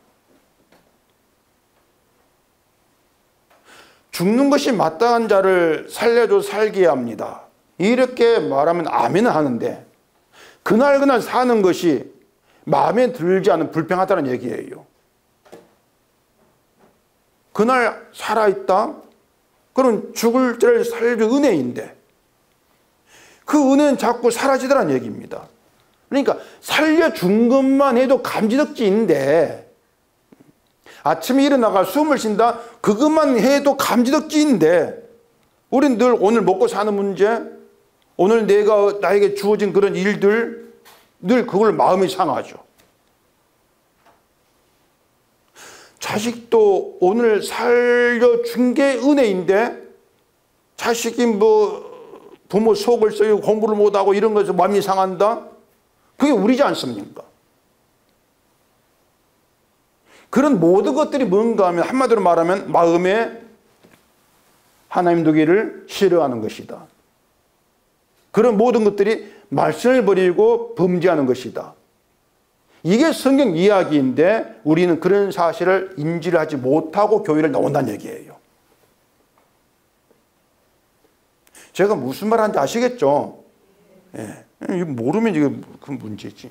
죽는 것이 마땅한 자를 살려줘 살게 합니다. 이렇게 말하면 아멘은 하는데 그날 사는 것이 마음에 들지 않은 불평하다는 얘기예요. 그날 살아있다? 그럼 죽을 때를 살릴 은혜인데 그 은혜는 자꾸 사라지더란 얘기입니다. 그러니까 살려준 것만 해도 감지덕지인데 아침에 일어나가 숨을 쉰다? 그것만 해도 감지덕지인데 우린 늘 오늘 먹고 사는 문제 오늘 나에게 주어진 그런 일들 늘 그걸 마음이 상하죠. 자식도 오늘 살려준 게 은혜인데 자식이 뭐 부모 속을 썩이고 공부를 못하고 이런 것에서 마음이 상한다? 그게 우리지 않습니까? 그런 모든 것들이 뭔가 하면 한마디로 말하면 마음에 하나님 두기를 싫어하는 것이다. 그런 모든 것들이 말씀을 버리고 범죄하는 것이다. 이게 성경 이야기인데 우리는 그런 사실을 인지를 하지 못하고 교회를 나온다는 얘기예요. 제가 무슨 말 하는지 아시겠죠? 예. 모르면 이게 그 문제지.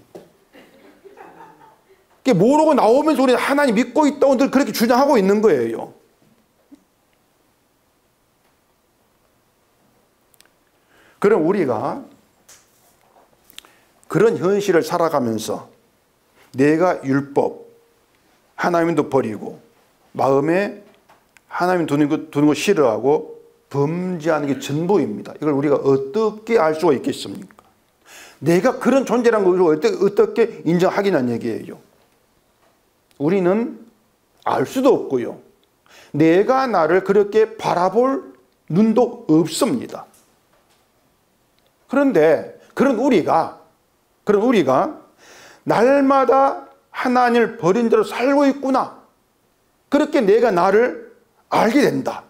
모르고 나오면서 우리는 하나님 믿고 있다고 늘 그렇게 주장하고 있는 거예요. 그럼 우리가 그런 현실을 살아가면서 내가 율법, 하나님도 버리고 마음에 하나님 두는 거 싫어하고 범죄하는 게 전부입니다. 이걸 우리가 어떻게 알 수가 있겠습니까? 내가 그런 존재라는 걸 어떻게 인정하겠냐는 얘기예요. 우리는 알 수도 없고요. 내가 나를 그렇게 바라볼 눈도 없습니다. 그런데 그런 우리가 날마다 하나님을 버린 대로 살고 있구나. 그렇게 내가 나를 알게 된다.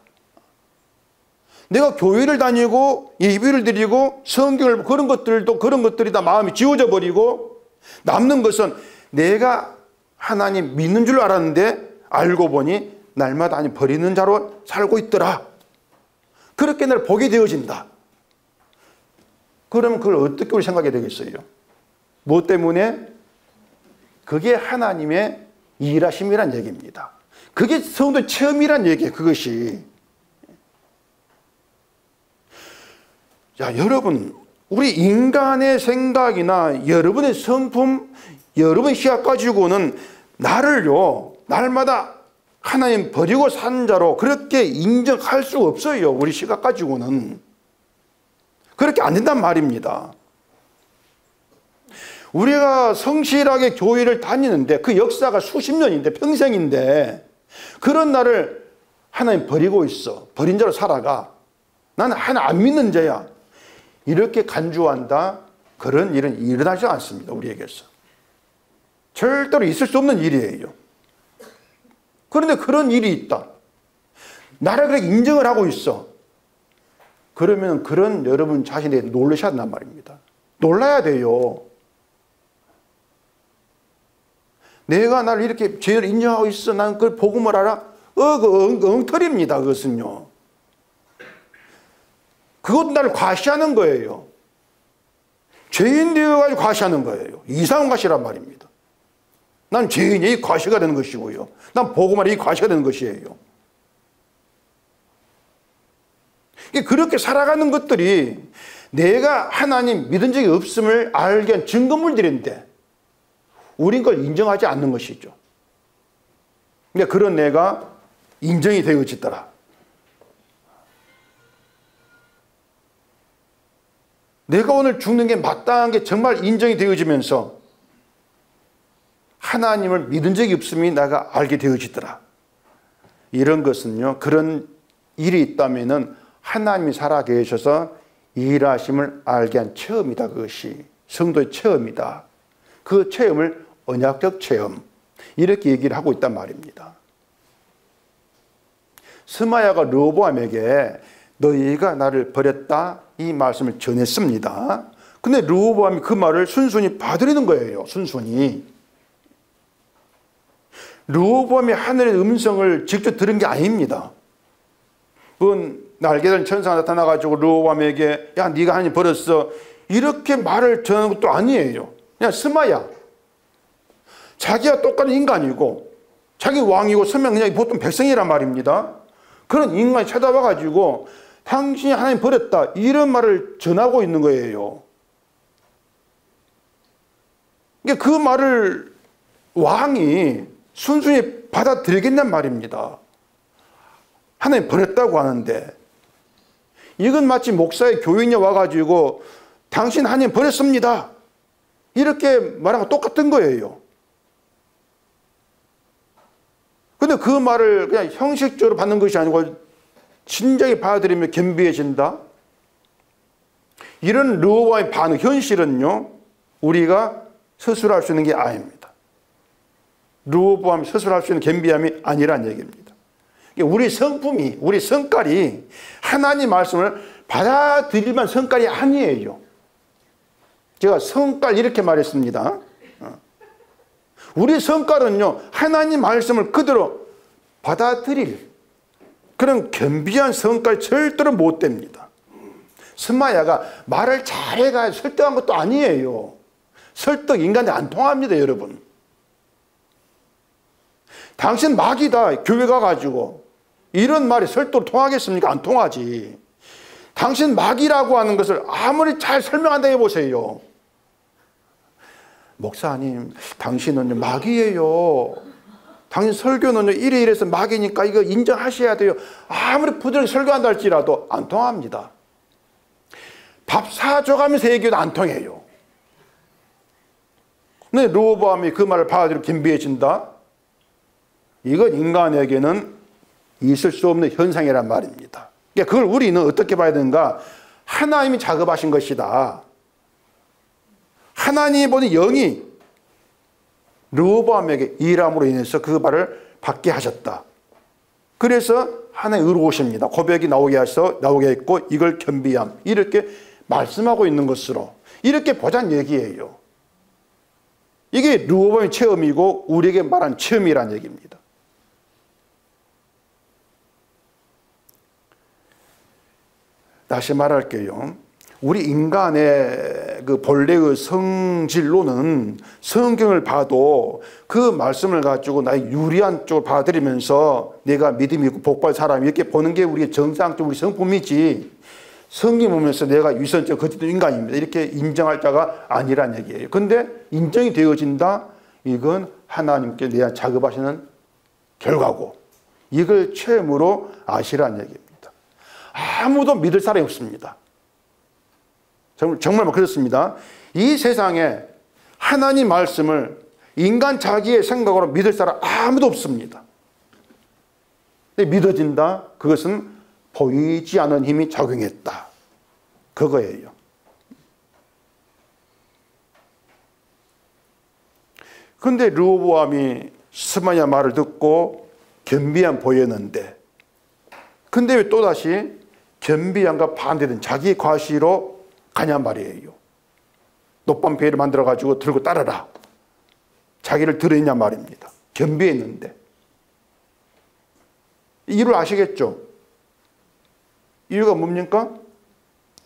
내가 교회를 다니고 예배를 드리고 성경을 그런 것들이 다 마음이 지워져 버리고 남는 것은 내가 하나님 믿는 줄 알았는데 알고 보니 날마다 하나님 버리는 자로 살고 있더라. 그렇게 날 보게 되어진다. 그러면 그걸 어떻게 우리 생각해야 되겠어요? 무엇 때문에? 그게 하나님의 일하심이란 얘기입니다. 그게 성도의 체험이란 얘기예요. 그것이. 자, 여러분, 우리 인간의 생각이나 여러분의 성품, 여러분의 시각 가지고는 나를요, 날마다 하나님 버리고 산 자로 그렇게 인정할 수 없어요. 우리 시각 가지고는. 그렇게 안 된단 말입니다. 우리가 성실하게 교회를 다니는데 그 역사가 수십 년인데 평생인데 그런 나를 하나님 버리고 있어. 버린 자로 살아가. 나는 하나 안 믿는 자야. 이렇게 간주한다. 그런 일은 일어나지 않습니다. 우리에게서. 절대로 있을 수 없는 일이에요. 그런데 그런 일이 있다. 나를 그렇게 인정을 하고 있어. 그러면 그런 여러분 자신에 놀라셔야 한단 말입니다. 놀라야 돼요. 내가 나를 이렇게 죄를 인정하고 있어. 난 그걸 복음을 알아. 엉터리입니다. 그것은요. 그것도 나를 과시하는 거예요. 죄인 되어가지고 과시하는 거예요. 이상한 과시란 말입니다. 난 죄인이 이 과시가 되는 것이고요. 난 복음을 이 과시가 되는 것이에요. 그렇게 살아가는 것들이 내가 하나님 믿은 적이 없음을 알게 한 증거물들인데 우린 그걸 인정하지 않는 것이죠. 근데 그런 내가 인정이 되어지더라. 내가 오늘 죽는 게 마땅한 게 정말 인정이 되어지면서 하나님을 믿은 적이 없음이 내가 알게 되어지더라. 이런 것은요, 그런 일이 있다면은 하나님이 살아계셔서 일하심을 알게 한 체험이다. 그것이 성도의 체험이다. 그 체험을 언약적 체험, 이렇게 얘기를 하고 있단 말입니다. 스마야가 르호보암에게 너희가 나를 버렸다 이 말씀을 전했습니다. 근데 르호보암이 그 말을 순순히 받아들이는 거예요. 순순히. 르호보암이 하늘의 음성을 직접 들은 게 아닙니다. 그건 날개단 천사가 나타나가지고 르호보암에게 야 네가 하나님 버렸어 이렇게 말을 전하는 것도 아니에요. 그냥 스마야. 자기가 똑같은 인간이고 자기 왕이고 서면 그냥 보통 백성이란 말입니다. 그런 인간이 찾아와가지고 당신이 하나님 버렸다 이런 말을 전하고 있는 거예요. 그러니까 그 말을 왕이 순순히 받아들이겠냔 말입니다. 하나님 버렸다고 하는데 이건 마치 목사의 교인이 와가지고 당신 하나님 버렸습니다 이렇게 말하고 똑같은 거예요. 근데 그 말을 그냥 형식적으로 받는 것이 아니고 진작에 받아들이면 겸비해진다. 이런 르호보암의 반응, 현실은요, 우리가 스스로 할 수 있는 게 아닙니다. 르호보암이 스스로 할 수 있는 겸비함이 아니란 얘기입니다. 우리 성품이, 우리 성깔이 하나님 말씀을 받아들일만 성깔이 아니에요. 제가 성깔 이렇게 말했습니다. 우리 성깔은요, 하나님 말씀을 그대로 받아들일 그런 겸비한 성깔 절대로 못 됩니다. 스마야가 말을 잘해가 설득한 것도 아니에요. 설득 인간이 안 통합니다, 여러분. 당신 마귀다, 교회 가가지고. 이런 말이 설득으로 통하겠습니까? 안 통하지. 당신 마귀라고 하는 것을 아무리 잘 설명한다 해보세요. 목사님, 당신은요, 마귀예요. 당신 설교는요, 이래서 마귀니까 이거 인정하셔야 돼요. 아무리 부드럽게 설교한다 할지라도 안 통합니다. 밥 사줘가면서 얘기해도 안 통해요. 근데 르호보암이 그 말을 받아들이고 겸비해진다? 이건 인간에게는 있을 수 없는 현상이란 말입니다. 그러니까 그걸 우리는 어떻게 봐야 되는가? 하나님이 작업하신 것이다. 하나님이 보는 영이 르호보암에게 일함으로 인해서 그 말을 받게 하셨다. 그래서 하나님 의로우십니다. 고백이 나오게 했고 이걸 겸비함. 이렇게 말씀하고 있는 것으로 이렇게 보자는 얘기예요. 이게 르호보암의 체험이고 우리에게 말한 체험이란 얘기입니다. 다시 말할게요. 우리 인간의 그 본래의 성질로는 성경을 봐도 그 말씀을 가지고 나의 유리한 쪽을 받아들이면서 내가 믿음이 있고 복받을 사람 이렇게 보는 게 우리의 정상적 우리 성품이지, 성경 보면서 내가 위선적 거짓된 인간입니다 이렇게 인정할 자가 아니란 얘기예요. 근데 인정이 되어진다? 이건 하나님께 내가 작업하시는 결과고 이걸 체험으로 아시란 얘기입니다. 아무도 믿을 사람이 없습니다. 정말 그렇습니다. 이 세상에 하나님 말씀을 인간 자기의 생각으로 믿을 사람 아무도 없습니다. 근데 믿어진다? 그것은 보이지 않은 힘이 작용했다. 그거예요. 그런데 르호보암이 스마야 말을 듣고 겸비함 보였는데, 근데 왜 또다시 겸비함과 반대된 자기 과시로 가냔 말이에요. 높밤배를 만들어가지고 들고 따라라. 자기를 들었냔 말입니다. 겸비했는데. 이유를 아시겠죠? 이유가 뭡니까?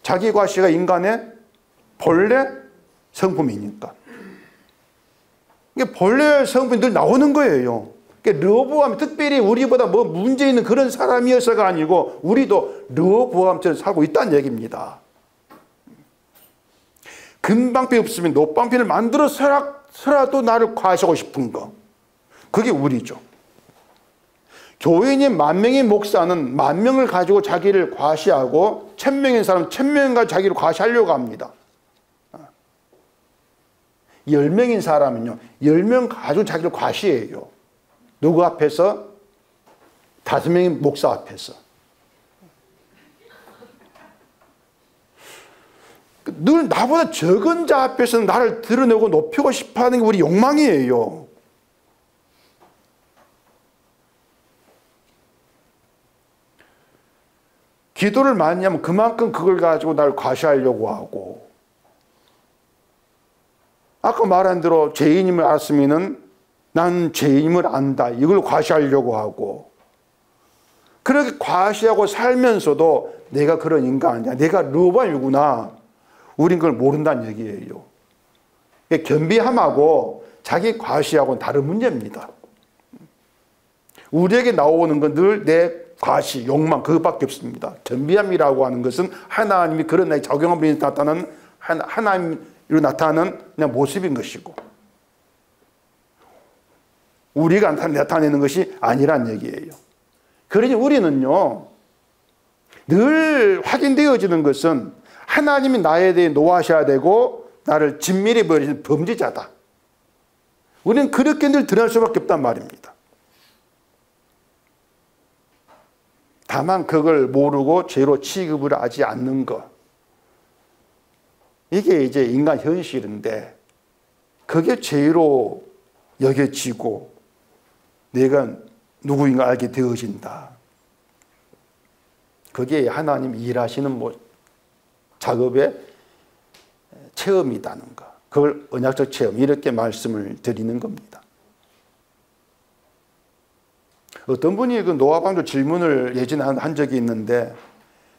자기 과시가 인간의 본래 성품이니까. 이게 본래 성품이 늘 나오는 거예요. 그러니까 르호보암이 특별히 우리보다 뭐 문제 있는 그런 사람이어서가 아니고 우리도 르호보암처럼 살고 있다는 얘기입니다. 금방패 없으면 노방패를 만들어서라도 나를 과시하고 싶은 거. 그게 우리죠. 교인인 10,000명의 목사는 10,000명을 가지고 자기를 과시하고 1,000명인 사람은 1,000명을 가지고 자기를 과시하려고 합니다. 10명인 사람은요, 10명 가지고 자기를 과시해요. 누구 앞에서? 5명의 목사 앞에서. 늘 나보다 적은 자 앞에서는 나를 드러내고 높이고 싶어하는 게 우리 욕망이에요. 기도를 많이 하면 그만큼 그걸 가지고 나를 과시하려고 하고, 아까 말한 대로 죄인임을 알았으면은 난 죄인임을 안다 이걸 과시하려고 하고, 그렇게 과시하고 살면서도 내가 그런 인간 아니야, 내가 르호보암이구나, 우린 그걸 모른다는 얘기예요. 겸비함하고 자기 과시하고는 다른 문제입니다. 우리에게 나오는 건 늘 내 과시, 욕망 그것밖에 없습니다. 겸비함이라고 하는 것은 하나님이 그런 나의 적용함으로 나타나는 하나님으로 나타나는 그냥 모습인 것이고, 우리가 나타내는 것이 아니란 얘기예요. 그러니 우리는요, 늘 확인되어지는 것은 하나님이 나에 대해 노하셔야 되고 나를 진멸해 버리는 범죄자다. 우리는 그렇게 늘 드러날 수밖에 없단 말입니다. 다만 그걸 모르고 죄로 취급을 하지 않는 것. 이게 이제 인간 현실인데 그게 죄로 여겨지고 내가 누구인가 알게 되어진다. 그게 하나님 일하시는 작업의 체험이라는 것. 그걸 언약적 체험 이렇게 말씀을 드리는 겁니다. 어떤 분이 그 노아 방주 질문을 예전에 한 적이 있는데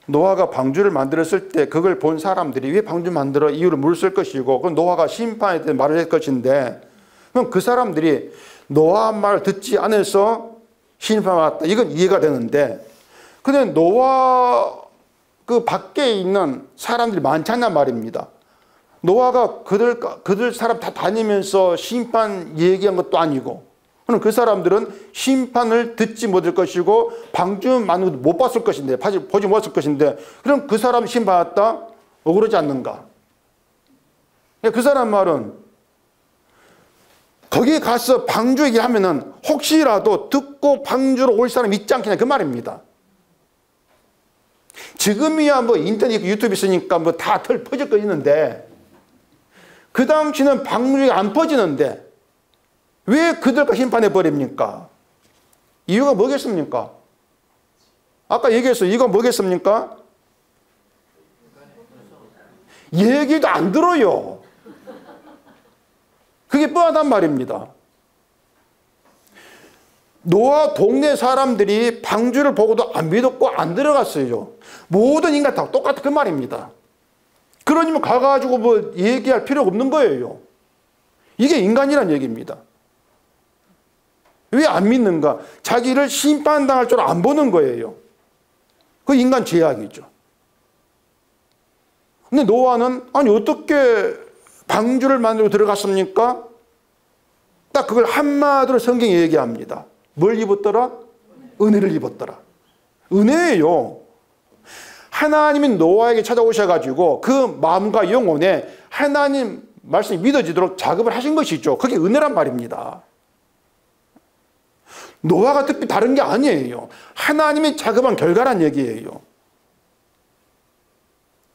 노아가 방주를 만들었을 때 그걸 본 사람들이 왜 방주 만들어 이유를 물었을 것이고 그 노아가 심판에 대해 말을 할 것인데 그럼 그 사람들이 노아 말을 듣지 않아서 심판받았다. 이건 이해가 되는데 근데 노아 그 밖에 있는 사람들이 많잖아 말입니다. 노아가 그들 사람 다 다니면서 심판 얘기한 것도 아니고 그럼 그 사람들은 심판을 듣지 못할 것이고 방주만으로 못 봤을 것인데 보지 못했을 것인데 그럼 그 사람 심판받았다? 억울하지 않는가? 그 사람 말은 거기 가서 방주 얘기하면은 혹시라도 듣고 방주로 올 사람이 있지 않겠냐 그 말입니다. 지금이야 인터넷 유튜브 있으니까 다 털 퍼질 거 있는데 그 당시는 방주에 안 퍼지는데 왜 그들과 심판해 버립니까? 이유가 뭐겠습니까? 아까 얘기했어요. 이유가 뭐겠습니까? 얘기도 안 들어요. 그게 뻔하단 말입니다. 노아 동네 사람들이 방주를 보고도 안 믿었고 안 들어갔어요. 모든 인간 다 똑같아 그 말입니다. 그러니까 가가지고 얘기할 필요가 없는 거예요. 이게 인간이란 얘기입니다. 왜 안 믿는가? 자기를 심판당할 줄 안 보는 거예요. 그 인간 죄악이죠. 근데 노아는 아니 어떻게 방주를 만들고 들어갔습니까? 딱 그걸 한마디로 성경이 얘기합니다. 뭘 입었더라? 은혜를 입었더라. 은혜예요. 하나님이 노아에게 찾아오셔가지고 그 마음과 영혼에 하나님 말씀이 믿어지도록 작업을 하신 것이죠. 그게 은혜란 말입니다. 노아가 특별히 다른 게 아니에요. 하나님이 작업한 결과란 얘기예요.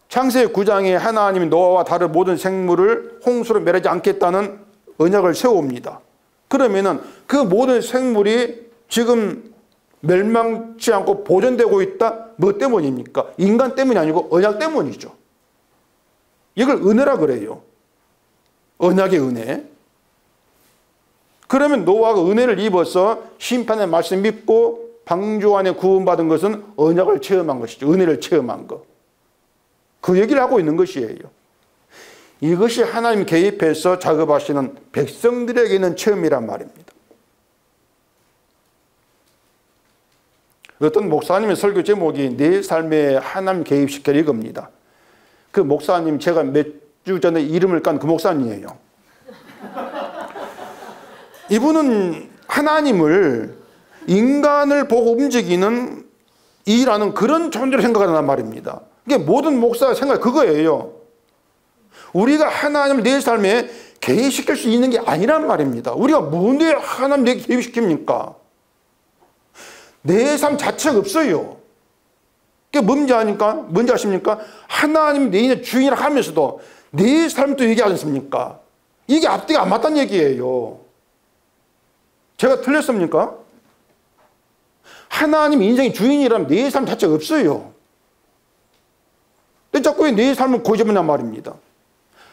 창세기 9장에 하나님이 노아와 다른 모든 생물을 홍수로 멸하지 않겠다는 언약을 세웁니다. 그러면은 그 모든 생물이 지금 멸망치 않고 보존되고 있다? 뭐 때문입니까? 인간 때문이 아니고 언약 때문이죠. 이걸 은혜라 그래요. 언약의 은혜. 그러면 노아가 은혜를 입어서 심판의 말씀 믿고 방주 안에 구원받은 것은 언약을 체험한 것이죠. 은혜를 체험한 것. 그 얘기를 하고 있는 것이에요. 이것이 하나님 개입해서 작업하시는 백성들에게 있는 체험이란 말입니다. 어떤 목사님의 설교 제목이 내 삶에 하나님 개입시켜 이겁니다. 그 목사님 제가 몇 주 전에 이름을 깐 그 목사님이에요. 이분은 하나님을 인간을 보고 움직이는 이라는 그런 존재로 생각한단 말입니다. 이게 모든 목사의 생각이 그거예요. 우리가 하나님을 내 삶에 개입시킬 수 있는 게 아니란 말입니다. 우리가 뭔데 하나님 내게 개입시킵니까? 내 삶 자체가 없어요. 그게 뭔지 아십니까? 하나님 내 인의 주인이라 하면서도 내 삶도 얘기하지 않습니까? 이게 앞뒤가 안 맞다는 얘기예요. 제가 틀렸습니까? 하나님 인생의 주인이라면 내 삶 자체가 없어요. 근데 자꾸 내 삶을 고집하냔 말입니다.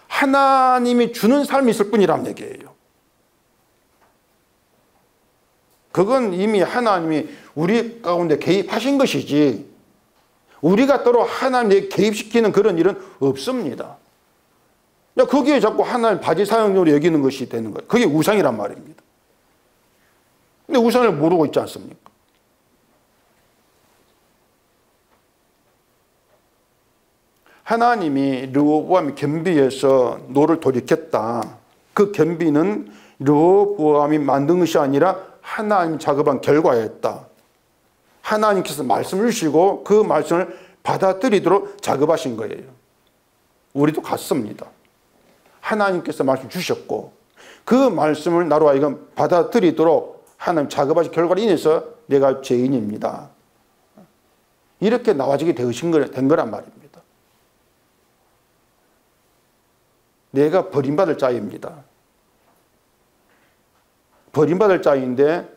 하나님이 주는 삶이 있을 뿐이란 얘기예요. 그건 이미 하나님이 우리 가운데 개입하신 것이지 우리가 따로 하나님에게 개입시키는 그런 일은 없습니다. 거기에 자꾸 하나님 바지 사용료로 여기는 것이 되는 거예요. 그게 우상이란 말입니다. 근데 우상을 모르고 있지 않습니까? 하나님이 르호보암이 겸비해서 노를 돌이켰다. 그 겸비는 르호보암이 만든 것이 아니라 하나님 작업한 결과였다. 하나님께서 말씀을 주시고 그 말씀을 받아들이도록 작업하신 거예요. 우리도 같습니다. 하나님께서 말씀 주셨고 그 말씀을 나로 하여금 받아들이도록 하나님 작업하신 결과로 인해서 내가 죄인입니다. 이렇게 나와지게 된 거란 말입니다. 내가 버림받을 자입니다. 버림받을 자인데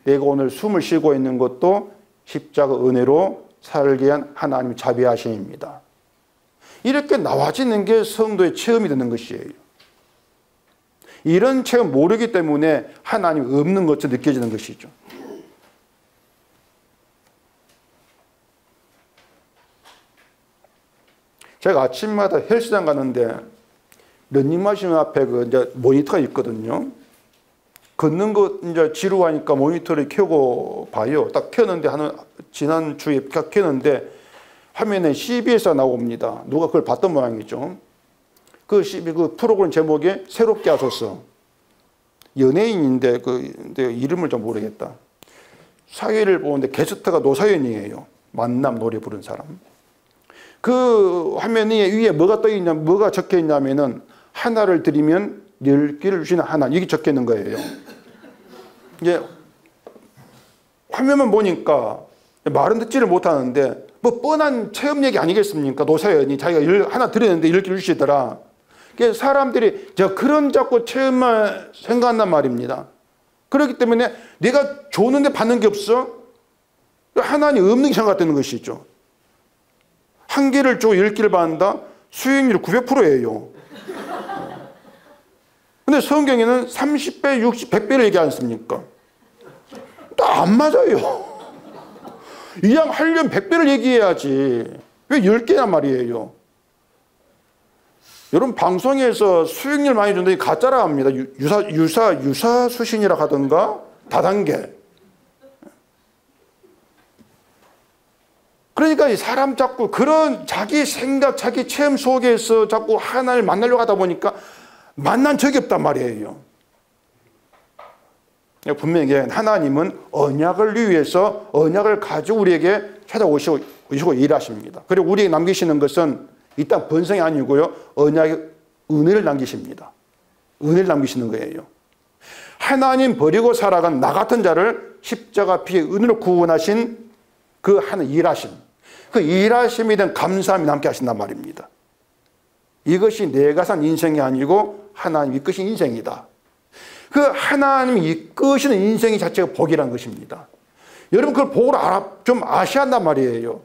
내가 오늘 숨을 쉬고 있는 것도 십자가 은혜로 살게 한 하나님의 자비하심입니다. 이렇게 나와지는 게 성도의 체험이 되는 것이에요. 이런 체험 모르기 때문에 하나님 없는 것처럼 느껴지는 것이죠. 제가 아침마다 헬스장 가는데 러닝머신 앞에 이제 모니터가 있거든요. 걷는 거 이제 지루하니까 모니터를 켜고 봐요. 딱 켰는데 지난 주에 딱 켰는데 화면에 CBS가 나옵니다. 누가 그걸 봤던 모양이죠. 그 프로그램 제목이 새롭게 하소서. 연예인인데 근데 이름을 좀 모르겠다. 사회를 보는데 게스트가 노사연이에요. 만남 노래 부른 사람. 그 화면 위에 뭐가 뭐가 적혀 있냐면은 하나를 드리면 10개를 주시는 하나님. 이게 적혀 있는 거예요. 이제 화면만 보니까 말은 듣지를 못하는데 뭐 뻔한 체험 얘기 아니겠습니까? 노사연이 자기가 하나 드렸는데 10개를 주시더라. 사람들이 그런 자꾸 체험만 생각한단 말입니다. 그렇기 때문에 내가 줬는데 받는 게 없어? 하나님 없는 게 생각되는 것이죠. 한 개를 주고 10개를 받는다? 수익률 900%예요. 근데 성경에는 30배, 60, 100배를 얘기하지 않습니까? 또 안 맞아요. 이 양 하려면 100배를 얘기해야지. 왜 10개란 말이에요? 여러분, 방송에서 수익률 많이 준다니 가짜라 합니다. 유사수신이라 하던가 다단계. 그러니까 이 사람 자꾸 그런 자기 생각, 자기 체험 속에서 자꾸 하나를 만나려고 하다 보니까 만난 적이 없단 말이에요. 분명히 하나님은 언약을 위해서 언약을 가지고 우리에게 찾아오시고 일하십니다. 그리고 우리에게 남기시는 것은 이 땅 번성이 아니고요. 언약의 은혜를 남기십니다. 은혜를 남기시는 거예요. 하나님 버리고 살아간 나 같은 자를 십자가 피의 은혜로 구원하신 그 하는 일하심. 그 일하심에 대한 감사함이 남게 하신단 말입니다. 이것이 내가 산 인생이 아니고 하나님이 이끄신 인생이다. 그 하나님이 이끄시는 인생이 자체가 복이란 것입니다. 여러분 그걸 복으로 좀 아셔야 한단 말이에요.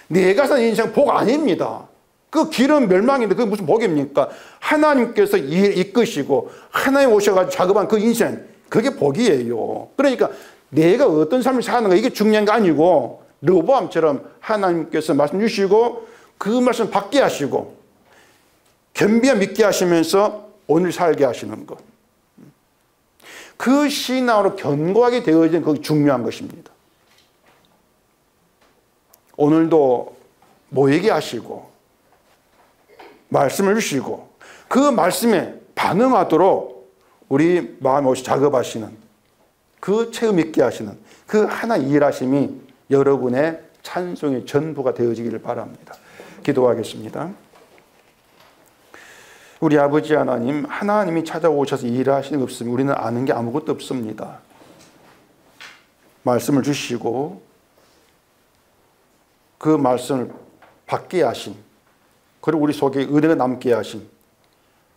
내가 산 인생 복 아닙니다. 그 길은 멸망인데 그게 무슨 복입니까? 하나님께서 이끄시고 하나님 오셔가지고 작업한 그 인생, 그게 복이에요. 그러니까 내가 어떤 삶을 사는가 이게 중요한 게 아니고 르보암처럼 하나님께서 말씀 주시고 그 말씀 받게 하시고 겸비함 믿게 하시면서 오늘 살게 하시는 것. 그 신앙으로 견고하게 되어지는 그게 중요한 것입니다. 오늘도 모이게 하시고 말씀을 주시고 그 말씀에 반응하도록 우리 마음에 오시 작업하시는 그 체험 있게 하시는 그 하나 일하심이 여러분의 찬송의 전부가 되어지기를 바랍니다. 기도하겠습니다. 우리 아버지 하나님, 하나님이 찾아오셔서 일하시는 게 없으면 우리는 아는 게 아무것도 없습니다. 말씀을 주시고 그 말씀을 받게 하신, 그리고 우리 속에 은혜가 남게 하신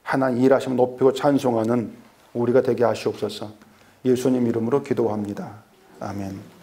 하나님 일하심을 높이고 찬송하는 우리가 되게 하시옵소서. 예수님 이름으로 기도합니다. 아멘.